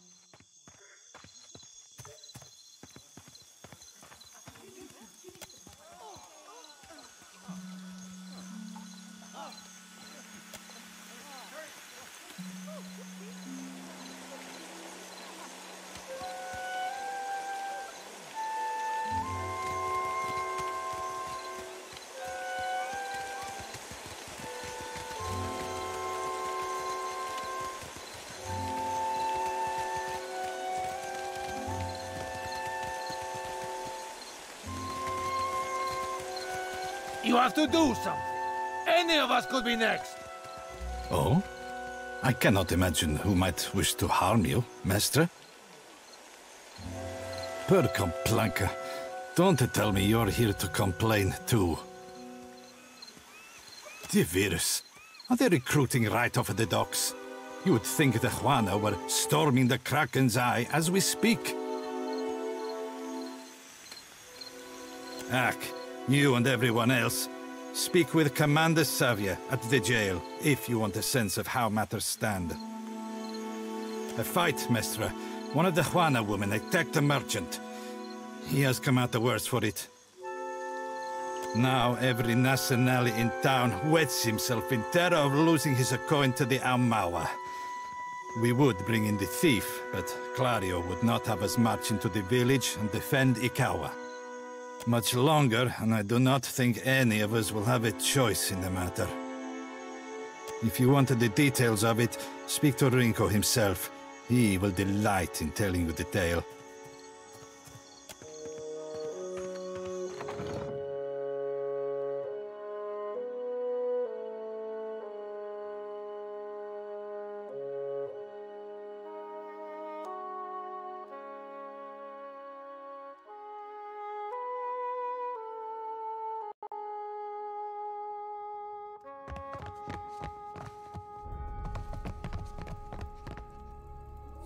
You have to do something. Any of us could be next. Oh? I cannot imagine who might wish to harm you, Master. Per complanca, don't tell me you're here to complain too. The virus. Are they recruiting right off of the docks? You would think the Juana were storming the Kraken's Eye as we speak. Ak, you and everyone else, speak with Commander Savia at the jail, if you want a sense of how matters stand. A fight, Mestra. One of the Juana women attacked a merchant. He has come out the worse for it. Now every nationale in town wets himself in terror of losing his coin to the Aumaua. We would bring in the thief, but Clario would not have us march into the village and defend Ikawa. Much longer, and I do not think any of us will have a choice in the matter. If you wanted the details of it, speak to Rinko himself. He will delight in telling you the tale.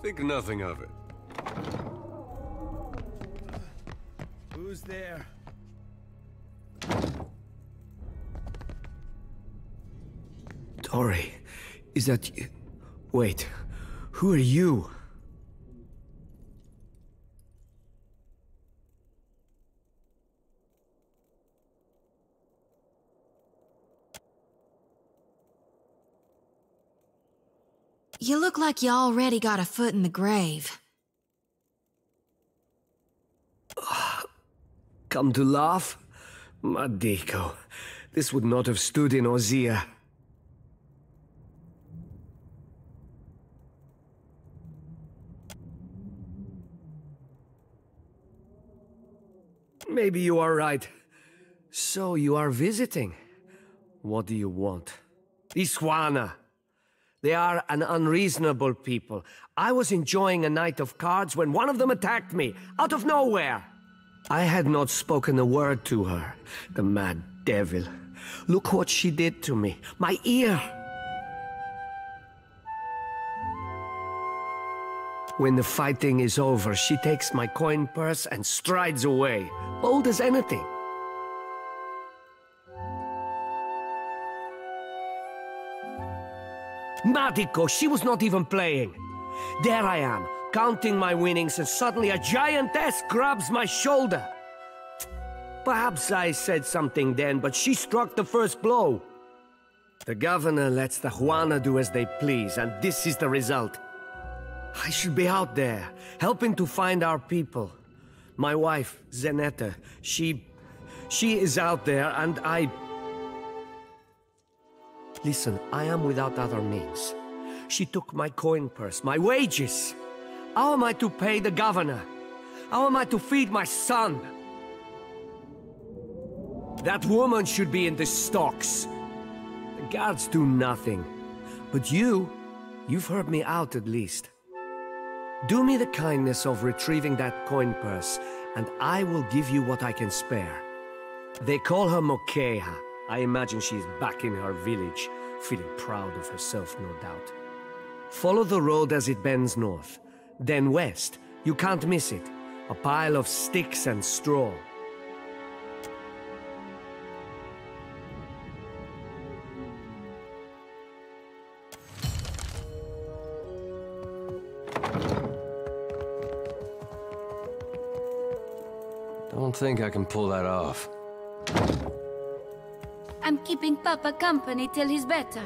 Think nothing of it. Who's there? Tori, is that you? Wait, who are you? You look like you already got a foot in the grave. Come to laugh? Madiko, this would not have stood in Ozia. Maybe you are right. So you are visiting. What do you want? Iswana. They are an unreasonable people. I was enjoying a night of cards when one of them attacked me, out of nowhere. I had not spoken a word to her, the mad devil. Look what she did to me, my ear. When the fighting is over, she takes my coin purse and strides away, bold as anything. Madiko, she was not even playing. There I am, counting my winnings, and suddenly a giantess grabs my shoulder. Perhaps I said something then, but she struck the first blow. The governor lets the Juana do as they please, and this is the result. I should be out there, helping to find our people. My wife, Zenetta, she is out there, and I... Listen, I am without other means. She took my coin purse, my wages. How am I to pay the governor? How am I to feed my son? That woman should be in the stocks. The guards do nothing. But you've heard me out at least. Do me the kindness of retrieving that coin purse, and I will give you what I can spare. They call her Mokeha. I imagine she is back in her village, feeling proud of herself, no doubt. Follow the road as it bends north. Then west. You can't miss it. A pile of sticks and straw. Don't think I can pull that off. I'm keeping Papa company till he's better.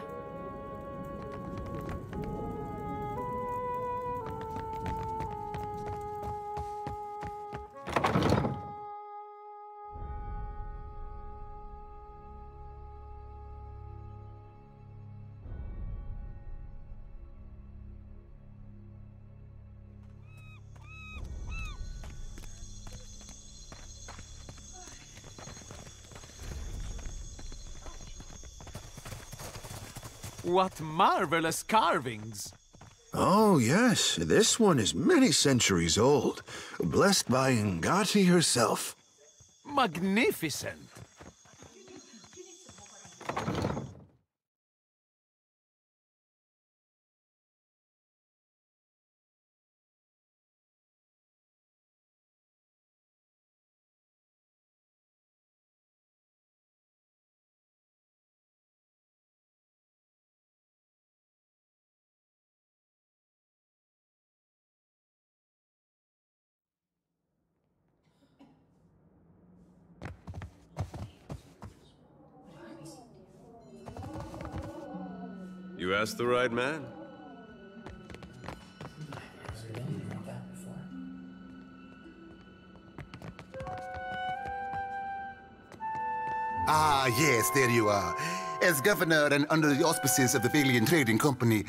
What marvelous carvings! Oh, yes. This one is many centuries old. Blessed by Xoti herself. Magnificent! You asked the right man. Ah, yes, there you are. As governor and under the auspices of the Valian Trading Company,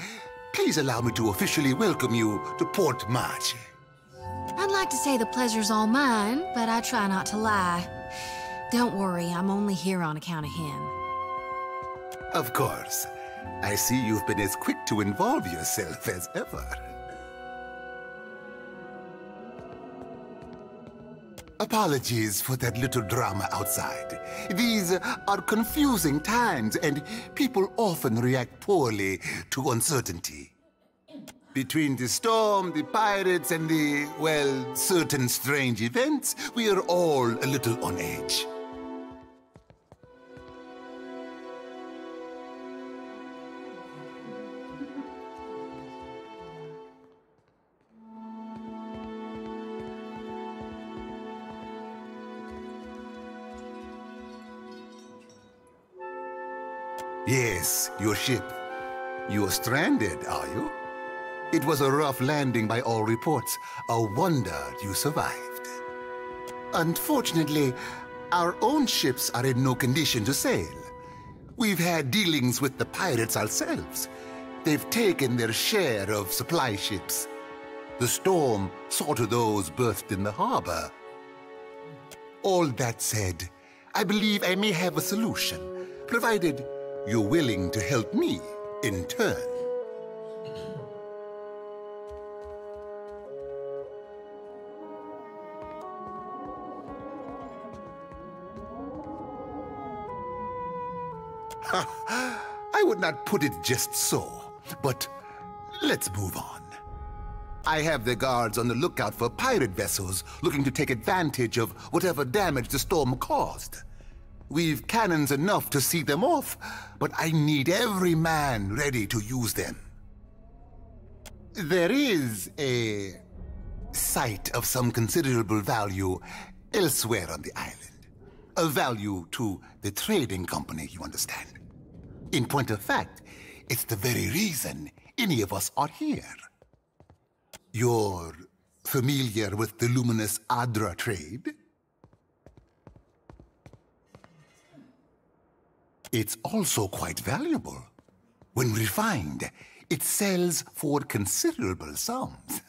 please allow me to officially welcome you to Port Maje. I'd like to say the pleasure's all mine, but I try not to lie. Don't worry, I'm only here on account of him. Of course. I see you've been as quick to involve yourself as ever. Apologies for that little drama outside. These are confusing times, and people often react poorly to uncertainty. Between the storm, the pirates, and the, well, certain strange events, we are all a little on edge. Yes, your ship. You're stranded, are you? It was a rough landing by all reports. A wonder you survived. Unfortunately, our own ships are in no condition to sail. We've had dealings with the pirates ourselves. They've taken their share of supply ships. The storm saw to those berthed in the harbor. All that said, I believe I may have a solution, provided you're willing to help me in turn. I would not put it just so, but let's move on. I have the guards on the lookout for pirate vessels looking to take advantage of whatever damage the storm caused. We've cannons enough to see them off, but I need every man ready to use them. There is a site of some considerable value elsewhere on the island. A value to the trading company, you understand. In point of fact, it's the very reason any of us are here. You're familiar with the luminous Adra trade? It's also quite valuable. When refined, it sells for considerable sums.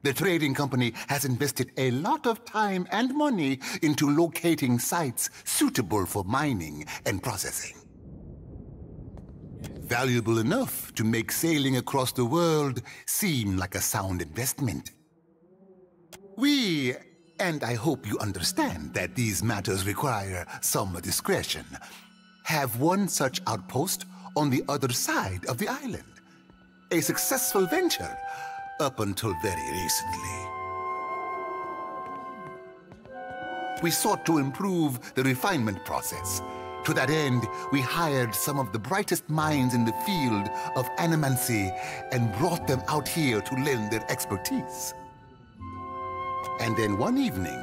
The trading company has invested a lot of time and money into locating sites suitable for mining and processing. Valuable enough to make sailing across the world seem like a sound investment. We, and I hope you understand that these matters require some discretion, have one such outpost on the other side of the island. A successful venture up until very recently. We sought to improve the refinement process. To that end, we hired some of the brightest minds in the field of animancy and brought them out here to lend their expertise. And then one evening,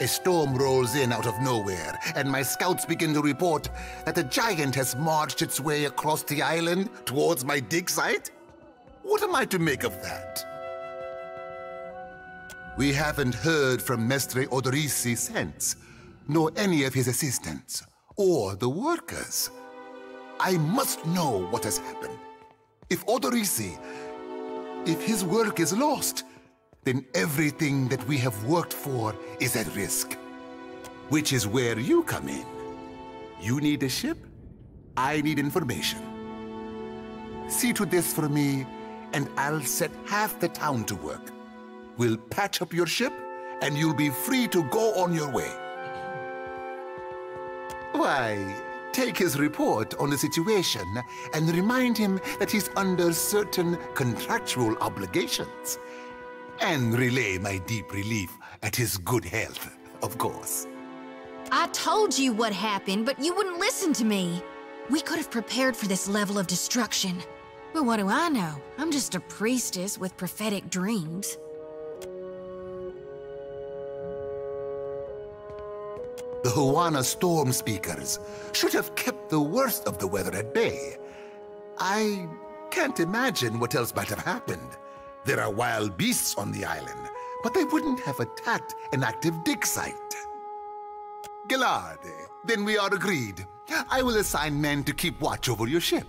a storm rolls in out of nowhere, and my scouts begin to report that a giant has marched its way across the island towards my dig site. What am I to make of that? We haven't heard from Mestre Odorisi since, nor any of his assistants, or the workers. I must know what has happened. If Odorisi, if his work is lost, then everything that we have worked for is at risk. Which is where you come in. You need a ship, I need information. See to this for me, and I'll set half the town to work. We'll patch up your ship, and you'll be free to go on your way. Why, take his report on the situation and remind him that he's under certain contractual obligations. And relay my deep relief at his good health, of course. I told you what happened, but you wouldn't listen to me. We could have prepared for this level of destruction. But what do I know? I'm just a priestess with prophetic dreams. The Huana storm speakers should have kept the worst of the weather at bay. I can't imagine what else might have happened. There are wild beasts on the island, but they wouldn't have attacked an active dig site. Gilard, then we are agreed. I will assign men to keep watch over your ship.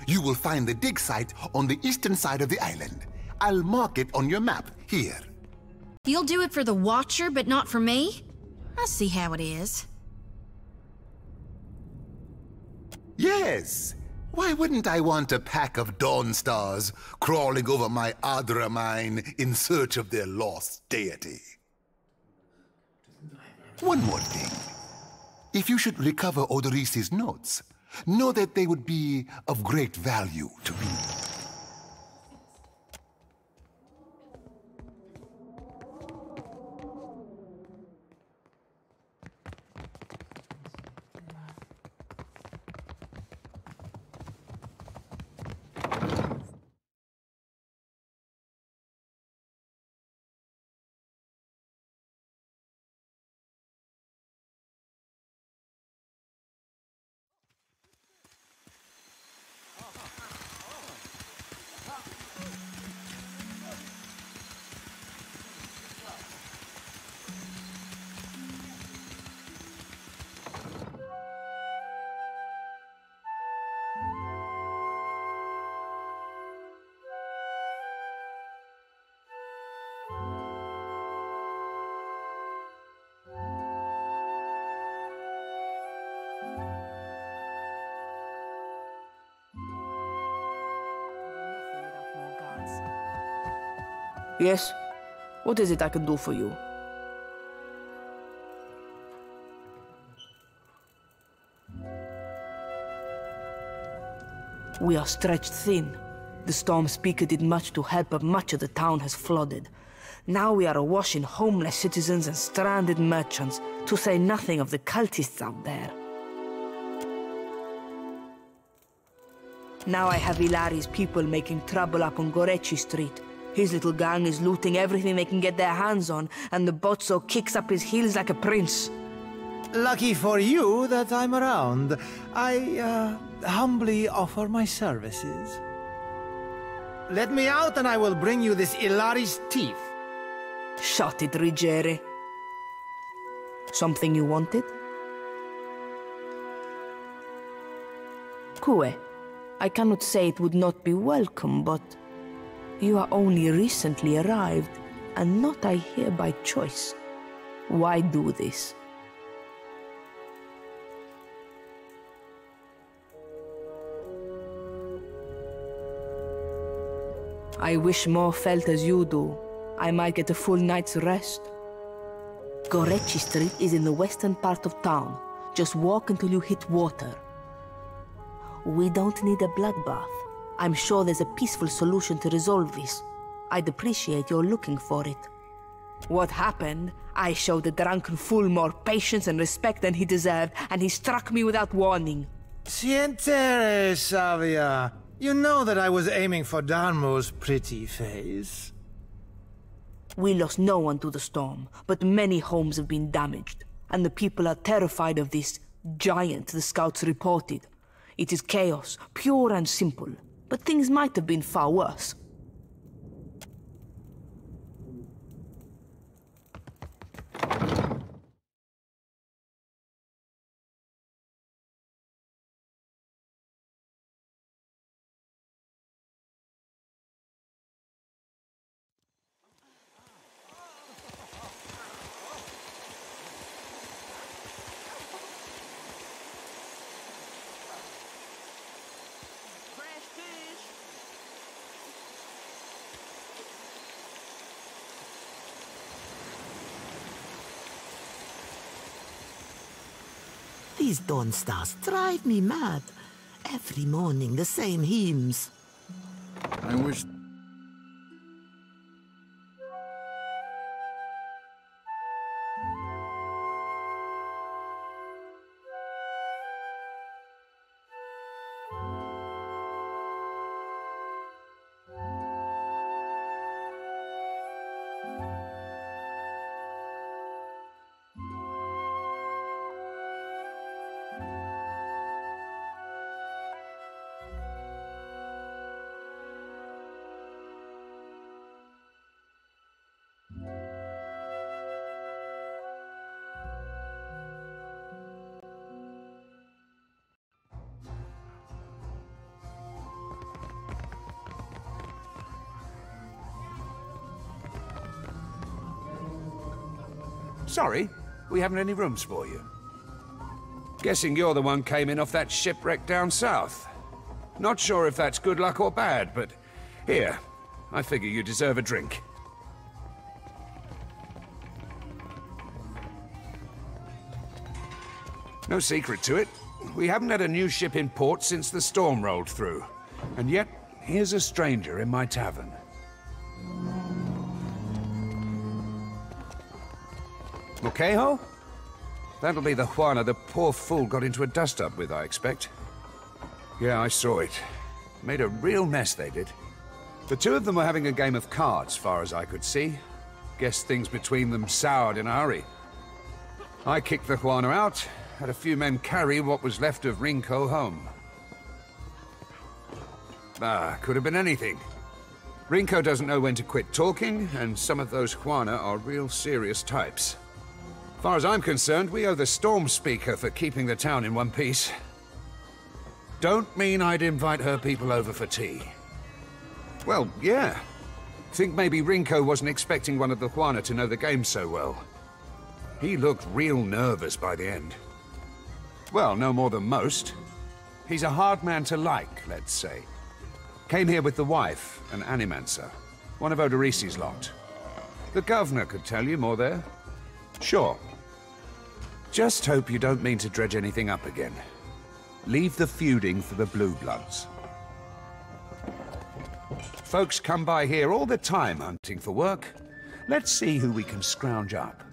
You will find the dig site on the eastern side of the island. I'll mark it on your map here. You'll do it for the Watcher, but not for me? I see how it is. Yes. Why wouldn't I want a pack of Dawn Stars crawling over my Adra mine in search of their lost deity? One more thing. If you should recover Odorisi's notes, know that they would be of great value to me. Yes? What is it I can do for you? We are stretched thin. The Storm Speaker did much to help, but much of the town has flooded. Now we are awash in homeless citizens and stranded merchants, to say nothing of the cultists out there. Now I have Ilari's people making trouble up on Gorechi Street. His little gang is looting everything they can get their hands on, and the Bozzo kicks up his heels like a prince. Lucky for you that I'm around. I, humbly offer my services. Let me out and I will bring you this Ilari's teeth. Shut it, Rigere. Something you wanted? Kue, I cannot say it would not be welcome, but you are only recently arrived, and not I here by choice. Why do this? I wish more felt as you do. I might get a full night's rest. Gorechi Street is in the western part of town. Just walk until you hit water. We don't need a bloodbath. I'm sure there's a peaceful solution to resolve this. I'd appreciate your looking for it. What happened? I showed the drunken fool more patience and respect than he deserved, and he struck me without warning. Sientere, Savia. You know that I was aiming for Darmo's pretty face. We lost no one to the storm, but many homes have been damaged, and the people are terrified of this giant the scouts reported. It is chaos, pure and simple, but things might have been far worse. These dawn stars drive me mad. Every morning, the same hymns. I wish... Sorry, we haven't any rooms for you. Guessing you're the one came in off that shipwreck down south. Not sure if that's good luck or bad, but here, I figure you deserve a drink. No secret to it. We haven't had a new ship in port since the storm rolled through. And yet, here's a stranger in my tavern. Mokeho? That'll be the Juana the poor fool got into a dust-up with, I expect. Yeah, I saw it. Made a real mess, they did. The two of them were having a game of cards, far as I could see. Guess things between them soured in a hurry. I kicked the Juana out, had a few men carry what was left of Rinko home. Could have been anything. Rinko doesn't know when to quit talking, and some of those Juana are real serious types. Far as I'm concerned, we owe the Storm Speaker for keeping the town in one piece. Don't mean I'd invite her people over for tea. Well, yeah. Think maybe Rinko wasn't expecting one of the Juana to know the game so well. He looked real nervous by the end. Well, no more than most. He's a hard man to like, let's say. Came here with the wife, an animancer. One of Odoris's lot. The governor could tell you more there. Sure. Just hope you don't mean to dredge anything up again. Leave the feuding for the Blue Bloods. Folks come by here all the time hunting for work. Let's see who we can scrounge up.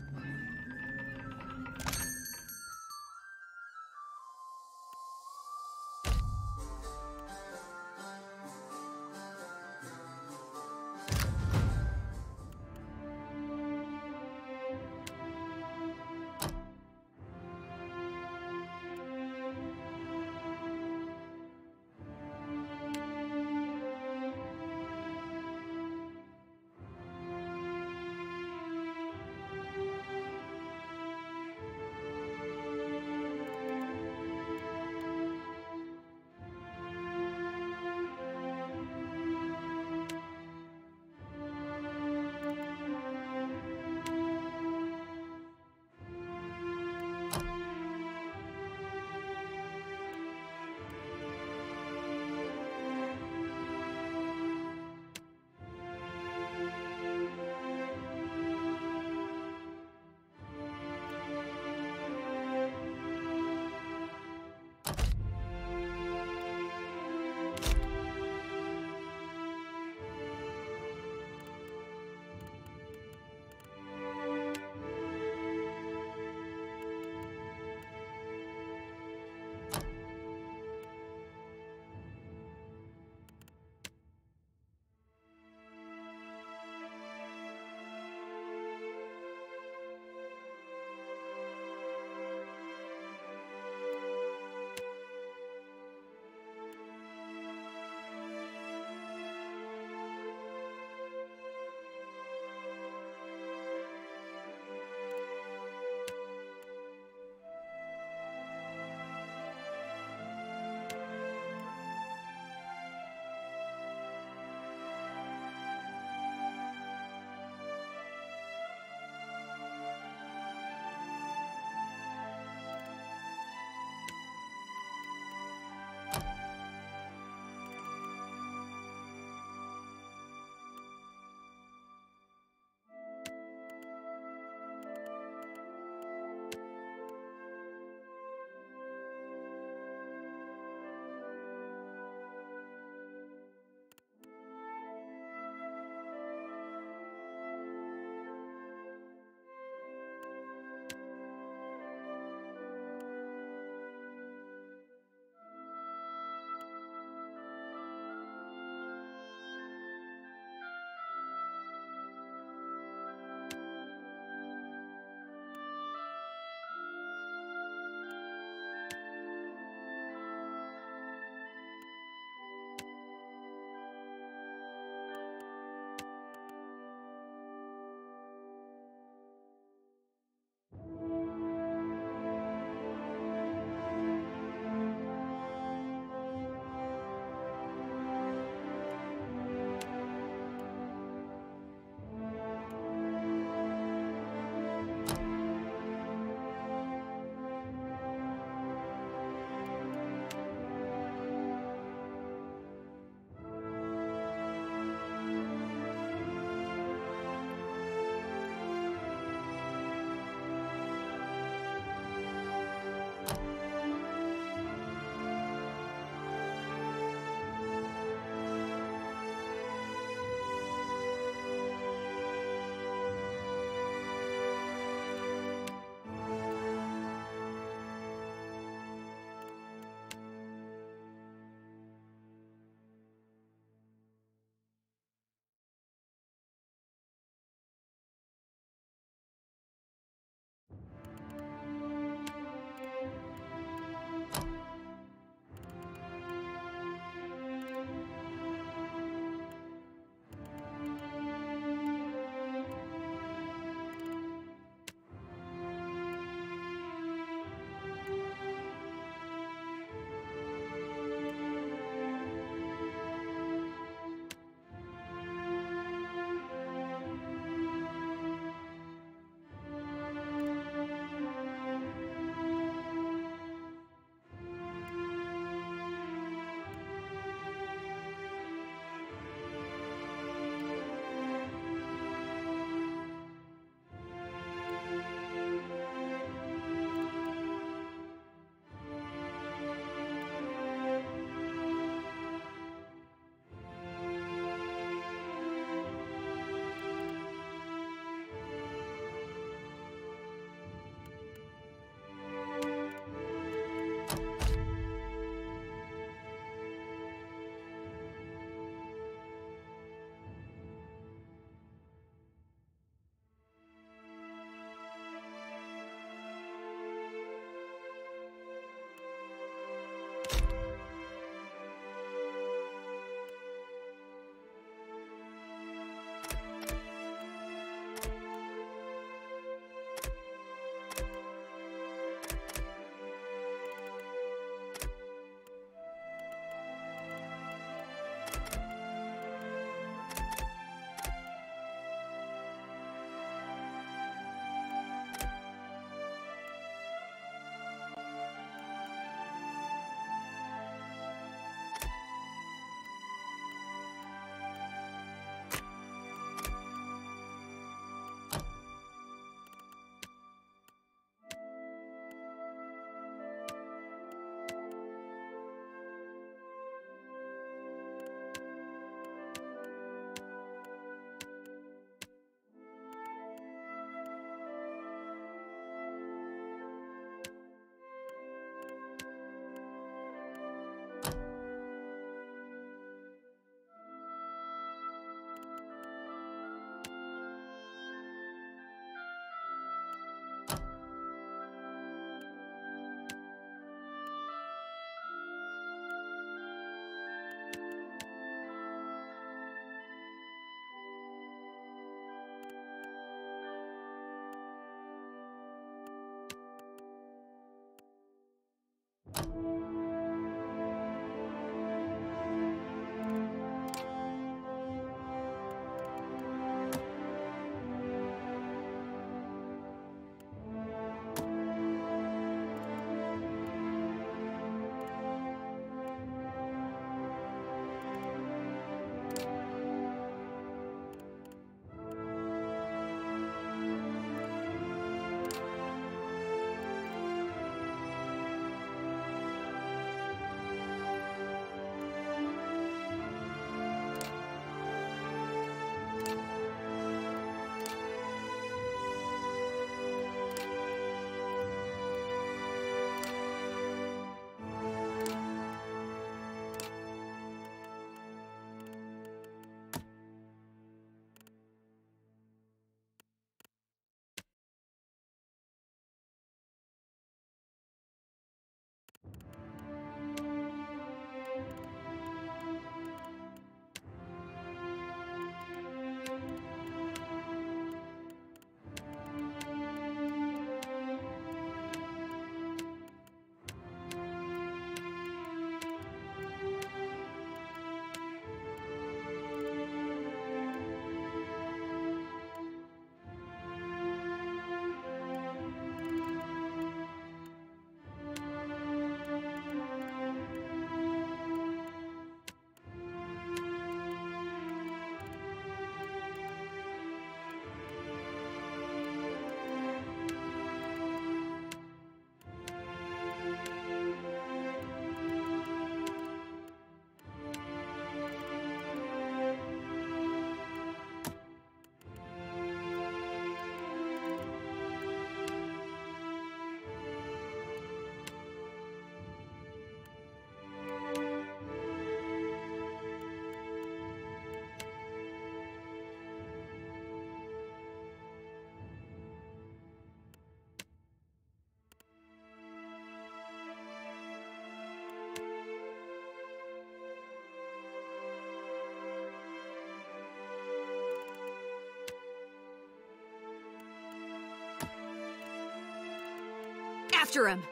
after him!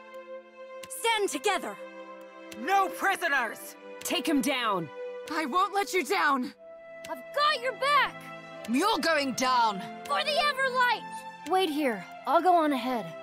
Stand together! No prisoners! Take him down! I won't let you down! I've got your back! You're going down! For the Everlight! Wait here. I'll go on ahead.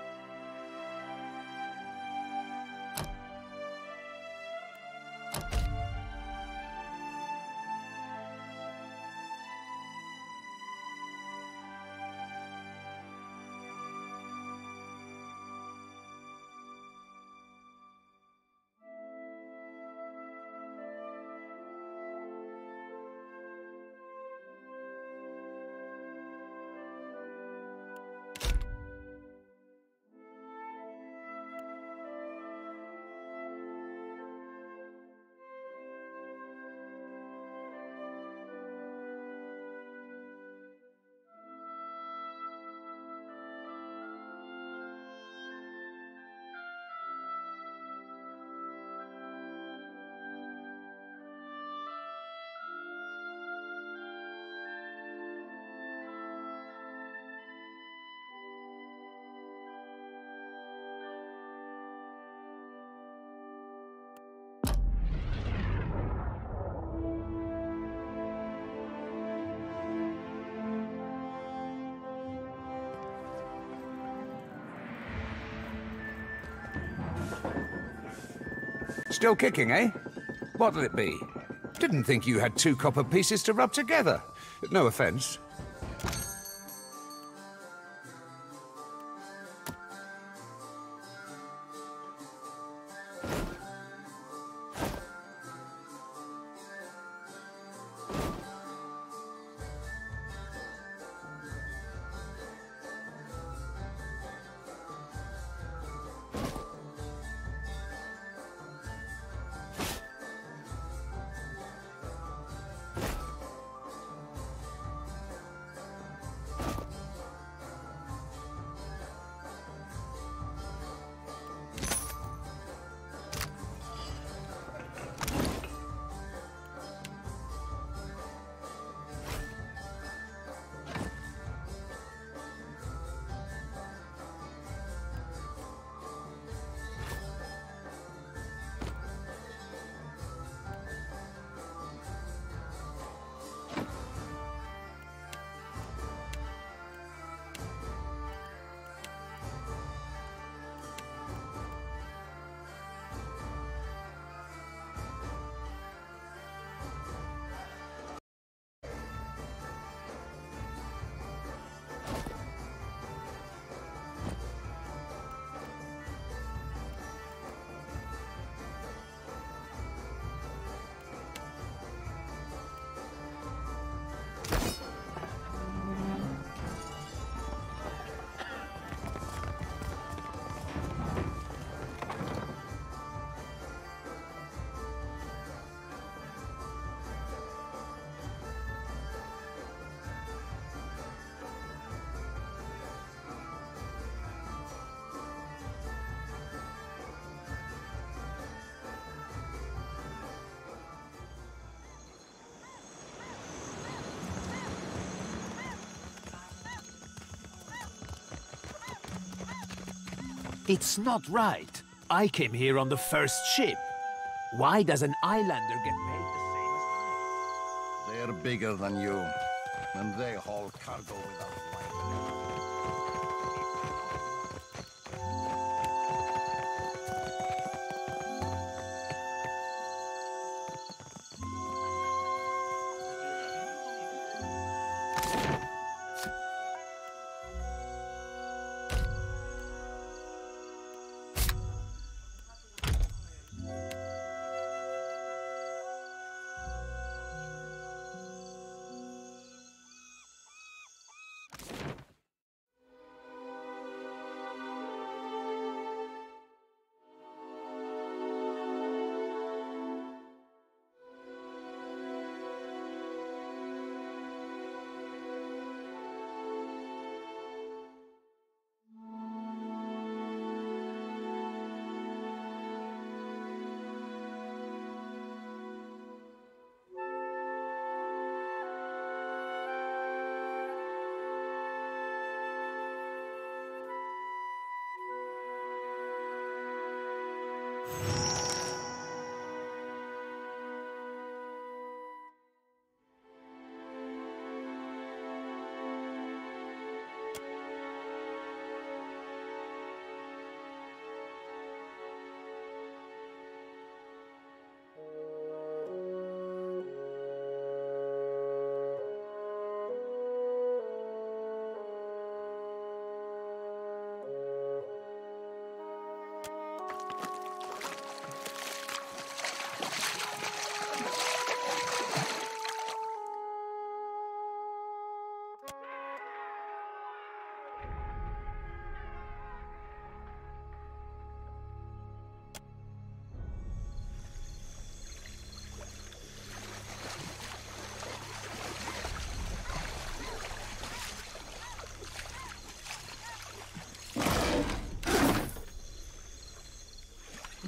Still kicking, eh? What'll it be? Didn't think you had 2 copper pieces to rub together. No offense. It's not right. I came here on the first ship. Why does an islander get paid the same as I? They're bigger than you, and they haul cargo without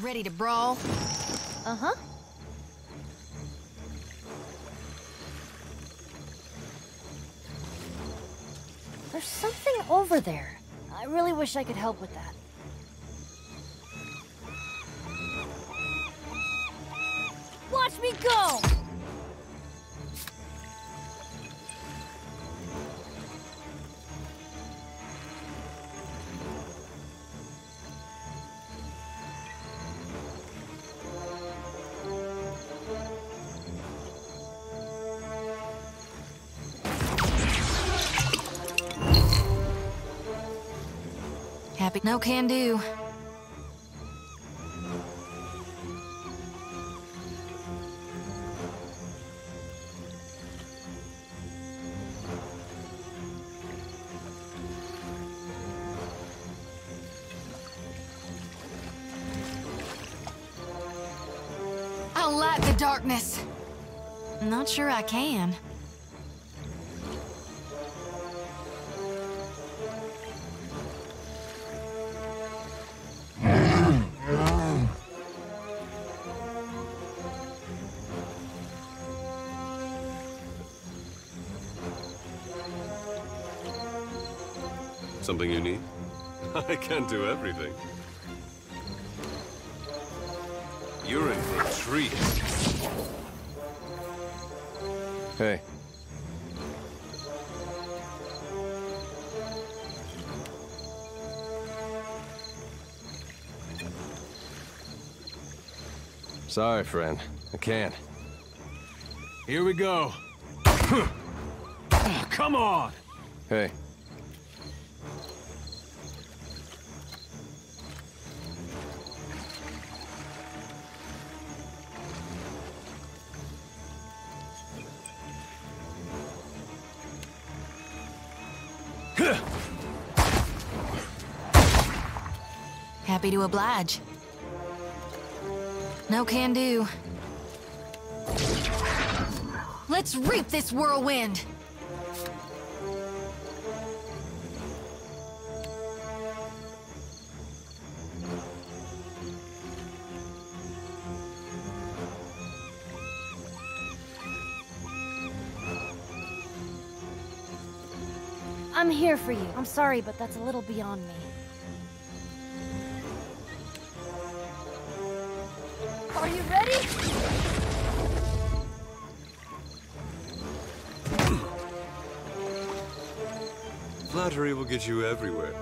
Ready to brawl? Uh-huh. There's something over there. I really wish I could help with that. Watch me go! Happy? No can do. I like the darkness. Not sure I can. Something you need? I can't do everything. You're in for a treat. Hey. Sorry, friend. I can't. Here we go. Come on! Hey. Happy to oblige. No can do. Let's reap this whirlwind! I'm here for you. I'm sorry, but that's a little beyond me. Are you ready? Flattery will get you everywhere.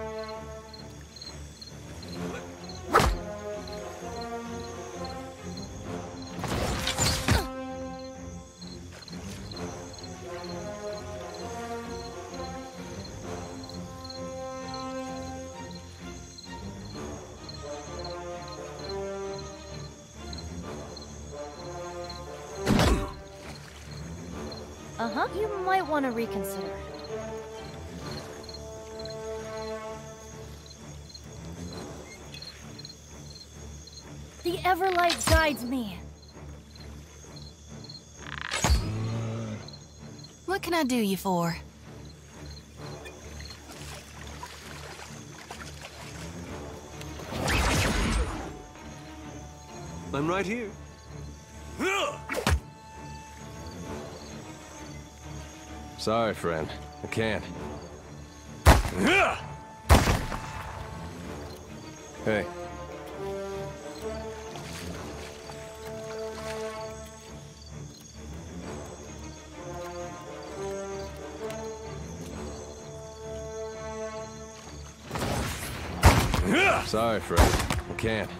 Uh-huh. You might want to reconsider. The Everlight guides me. What can I do you for? I'm right here. Sorry, friend. I can't. Hey. Sorry, friend. I can't.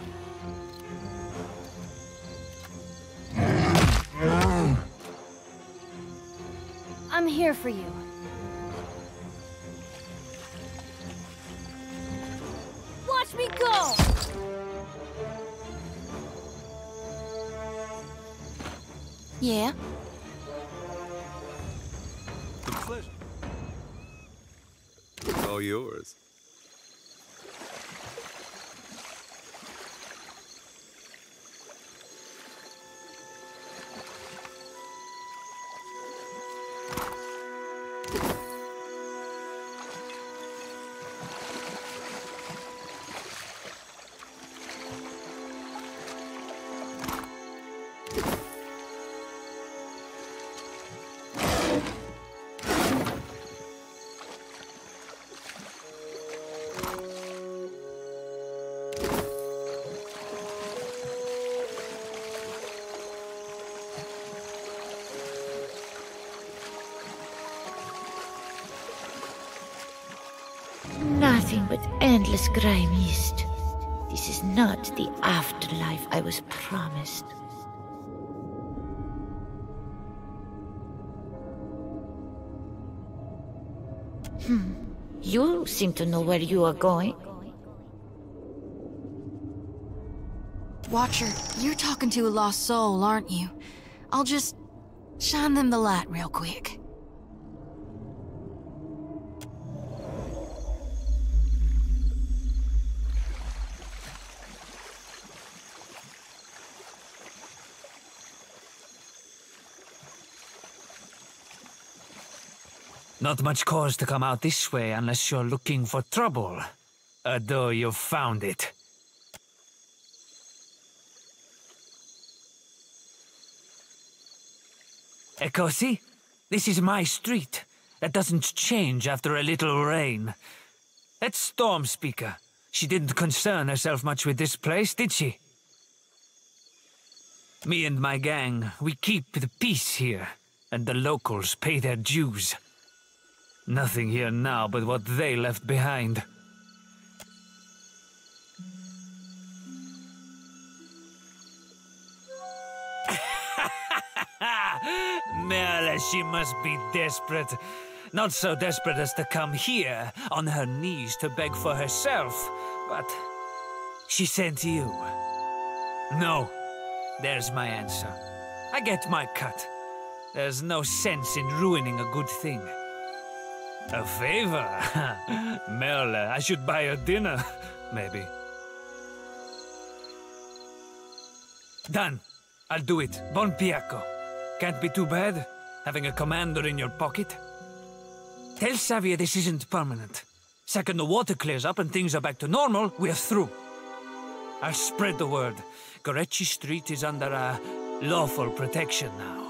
I'm here for you. Watch me go! Yeah? With pleasure. all yours. Nothing but endless grey mist. This is not the afterlife I was promised. You seem to know where you are going. Watcher, you're talking to a lost soul, aren't you? I'll just shine them the light real quick. Not much cause to come out this way unless you're looking for trouble. Although you've found it. Xoti, this is my street. That doesn't change after a little rain. That Storm Speaker, she didn't concern herself much with this place, did she? Me and my gang, we keep the peace here, and the locals pay their dues. Nothing here now but what they left behind. Merle, she must be desperate. Not so desperate as to come here, on her knees to beg for herself, but she sent you. No, there's my answer. I get my cut. There's no sense in ruining a good thing. A favor? Merle, I should buy her dinner, maybe. Done. I'll do it. Bon Piacco. Can't be too bad, having a commander in your pocket. Tell Xavier this isn't permanent. Second the water clears up and things are back to normal, we're through. I'll spread the word. Gorechi Street is under lawful protection now.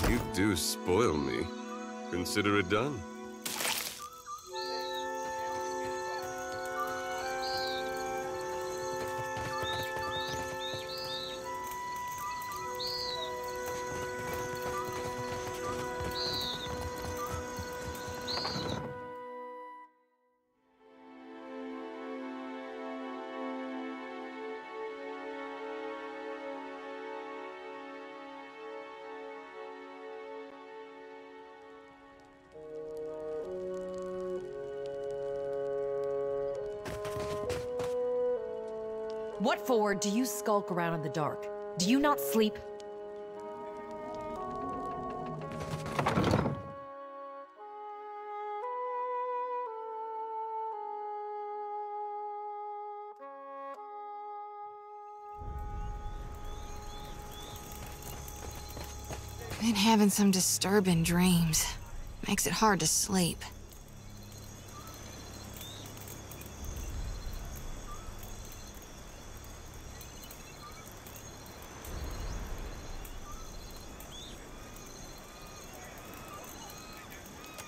You do spoil me. Consider it done. What for do you skulk around in the dark? Do you not sleep? Been having some disturbing dreams. Makes it hard to sleep.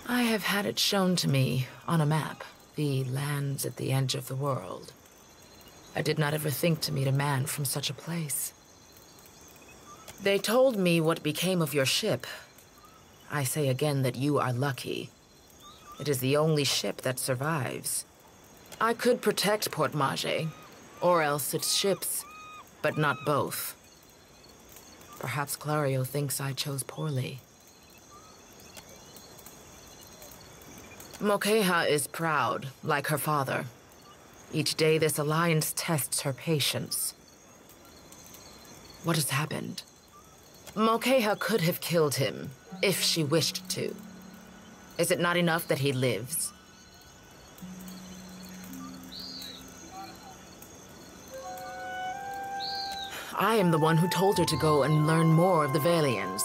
I have had it shown to me on a map, the lands at the edge of the world. I did not ever think to meet a man from such a place. They told me what became of your ship. I say again that you are lucky. It is the only ship that survives. I could protect Port Maje, or else its ships, but not both. Perhaps Clario thinks I chose poorly. Mokeha is proud, like her father. Each day this alliance tests her patience. What has happened? Mokeha could have killed him, if she wished to. Is it not enough that he lives? I am the one who told her to go and learn more of the Valians,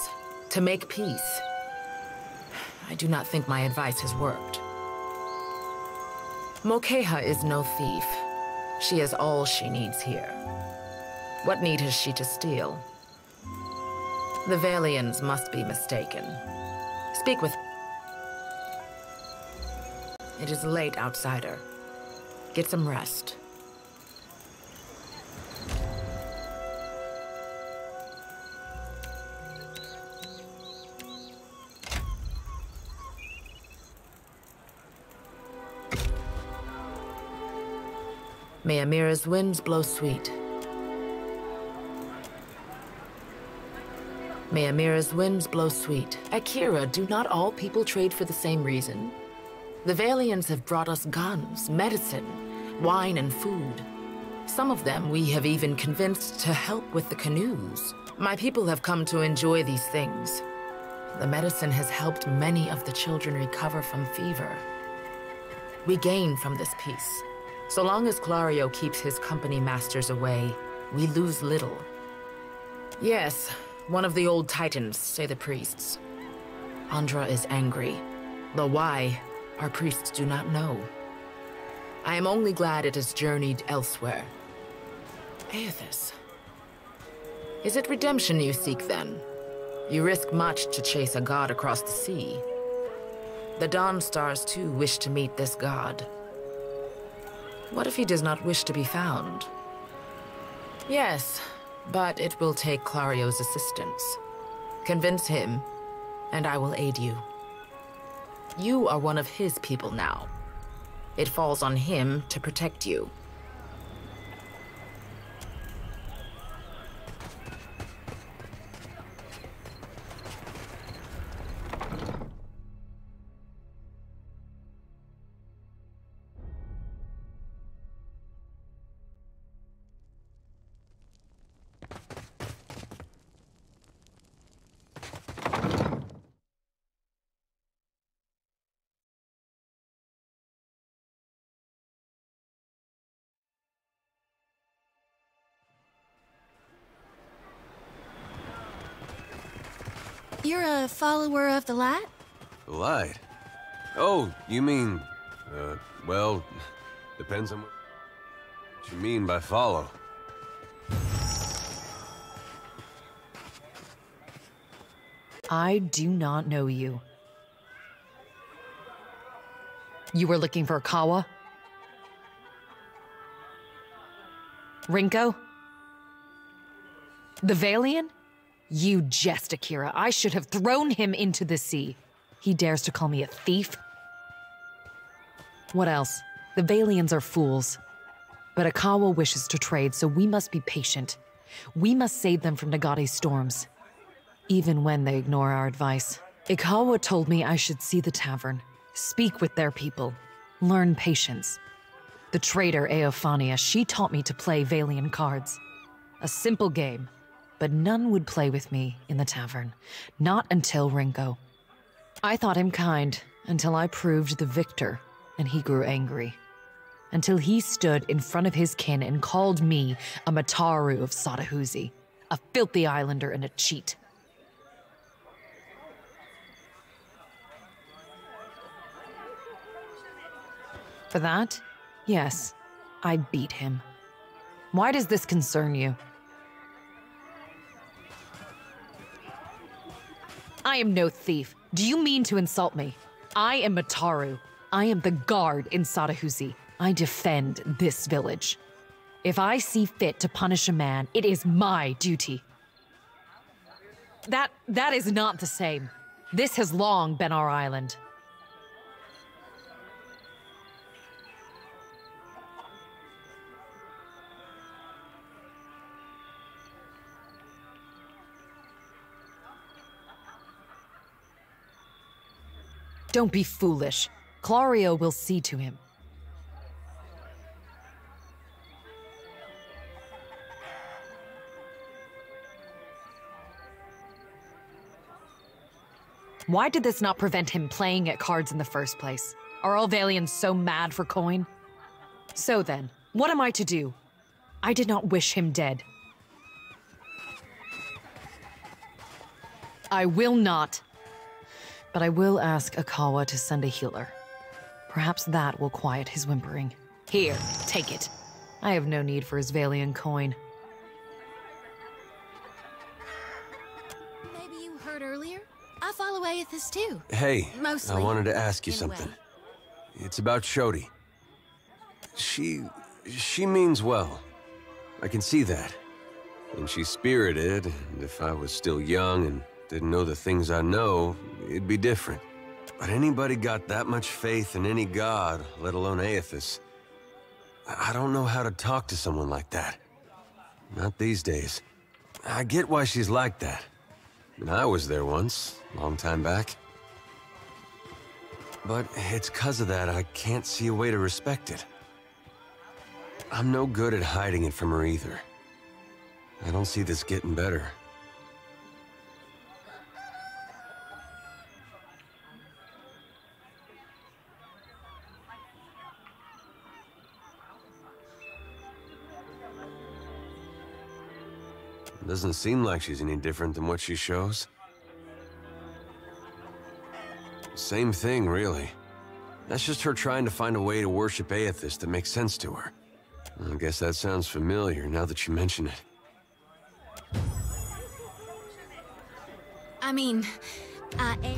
to make peace. I do not think my advice has worked. Mokeha is no thief. She has all she needs here. What need has she to steal? The Valians must be mistaken. Speak with... It is late, outsider. Get some rest. May Amira's winds blow sweet. May Amira's winds blow sweet. Akira, do not all people trade for the same reason? The Valians have brought us guns, medicine, wine, and food. Some of them we have even convinced to help with the canoes. My people have come to enjoy these things. The medicine has helped many of the children recover from fever. We gain from this peace. So long as Clario keeps his company masters away, we lose little. Yes, one of the old titans, say the priests. Andra is angry, though why, our priests do not know. I am only glad it has journeyed elsewhere. Eothas. Is it redemption you seek, then? You risk much to chase a god across the sea. The Dawn Stars, too, wish to meet this god. What if he does not wish to be found? Yes, but it will take Clario's assistance. Convince him, and I will aid you. You are one of his people now. It falls on him to protect you. You're a follower of the light? The light? Oh, you mean... well, depends on what you mean by follow. I do not know you. You were looking for Kawa? Rinko? The Valian? You jest, Akira. I should have thrown him into the sea. He dares to call me a thief? What else? The Valians are fools. But Akawa wishes to trade, so we must be patient. We must save them from Nagate's storms. Even when they ignore our advice. Ikawa told me I should see the tavern, speak with their people, learn patience. The trader Eophania, she taught me to play Valian cards. A simple game, but none would play with me in the tavern. Not until Rinko. I thought him kind until I proved the victor, and he grew angry. Until he stood in front of his kin and called me a Mataru of Sadahuzi, a filthy islander and a cheat. For that, yes, I beat him. Why does this concern you? I am no thief. Do you mean to insult me? I am Mataru. I am the guard in Sadahuzi. I defend this village. If I see fit to punish a man, it is my duty. That is not the same. This has long been our island. Don't be foolish. Clario will see to him. Why did this not prevent him playing at cards in the first place? Are all Valians so mad for coin? So then, what am I to do? I did not wish him dead. I will not. But I will ask Akawa to send a healer. Perhaps that will quiet his whimpering. Here, take it. I have no need for his Valian coin. Maybe you heard earlier? I follow Eothas too. Hey, Mostly, I wanted to ask you in a way. something. It's about Xoti. She means well. I can see that. And she's spirited, and if I was still young and didn't know the things I know, it'd be different. But anybody got that much faith in any god, let alone Eothas? I don't know how to talk to someone like that. Not these days. I get why she's like that. And I was there once, long time back. But it's 'cause of that I can't see a way to respect it. I'm no good at hiding it from her either. I don't see this getting better. Doesn't seem like she's any different than what she shows. Same thing, really. That's just her trying to find a way to worship Eothas that makes sense to her. I guess that sounds familiar now that you mention it. I mean, I am...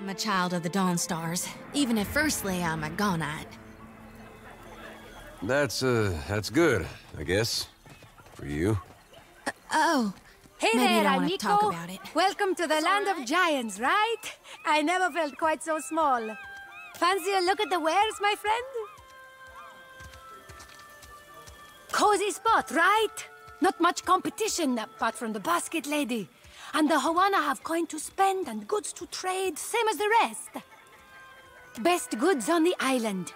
I'm a child of the Dawn Stars, even if firstly I'm a Gonite. That's good, I guess. For you. Oh. Hey Maybe you there, don't want I'm to talk Nico. about it. Welcome to the land of giants, right? I never felt quite so small. Fancy a look at the wares, my friend? Cozy spot, right? Not much competition apart from the basket lady. And the Hawana have coin to spend and goods to trade, same as the rest. Best goods on the island.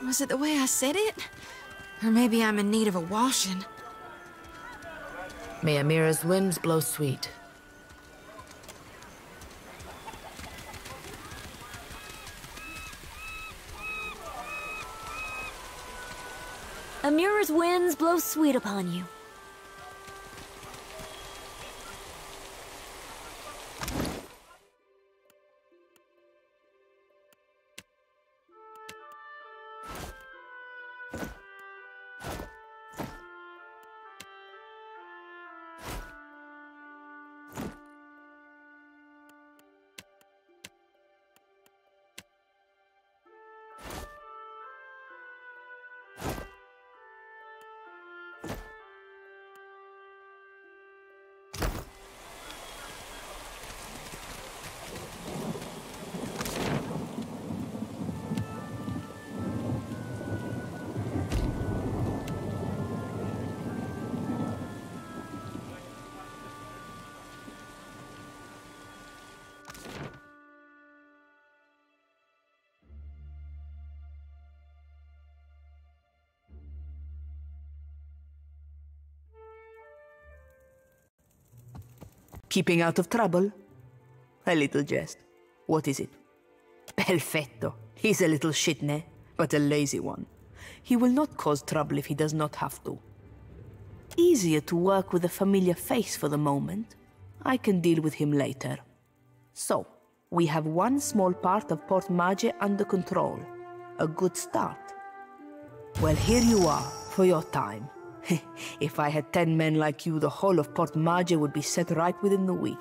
Was it the way I said it? Or maybe I'm in need of a washing. May Amira's winds blow sweet. Amira's winds blow sweet upon you. Keeping out of trouble? A little jest. What is it? Perfetto. He's a little shitne, but a lazy one. He will not cause trouble if he does not have to. Easier to work with a familiar face for the moment. I can deal with him later. So, we have one small part of Port Maje under control. A good start. Well, here you are, for your time. If I had 10 men like you, the whole of Port Maje would be set right within the week.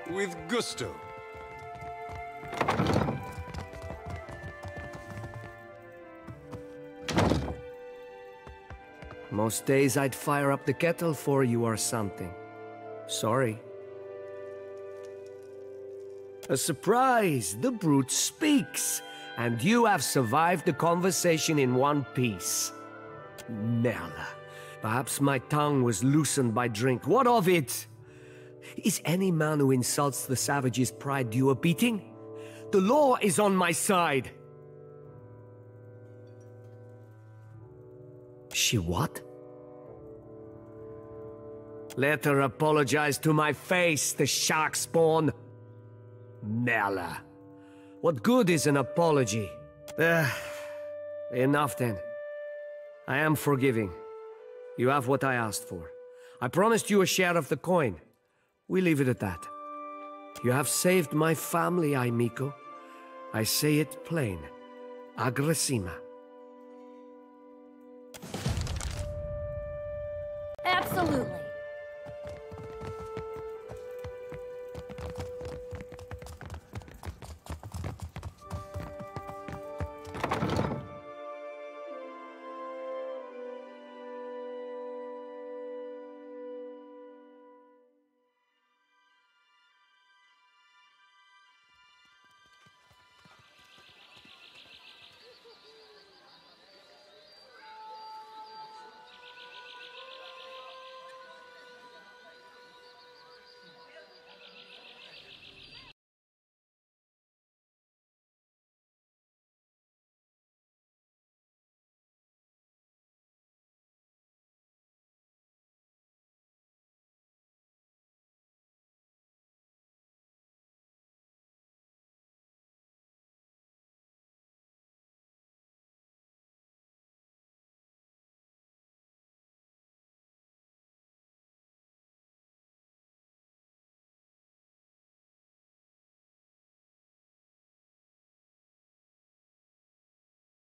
With gusto. Most days I'd fire up the kettle for you or something. Sorry. A surprise! The brute speaks, and you have survived the conversation in one piece. Merla, perhaps my tongue was loosened by drink. What of it? Is any man who insults the savage's pride due a beating? The law is on my side. She what? Let her apologize to my face, the shark spawn. Merla. What good is an apology? Enough then. I am forgiving. You have what I asked for. I promised you a share of the coin. We leave it at that. You have saved my family, Aimiko. I say it plain. Agressima.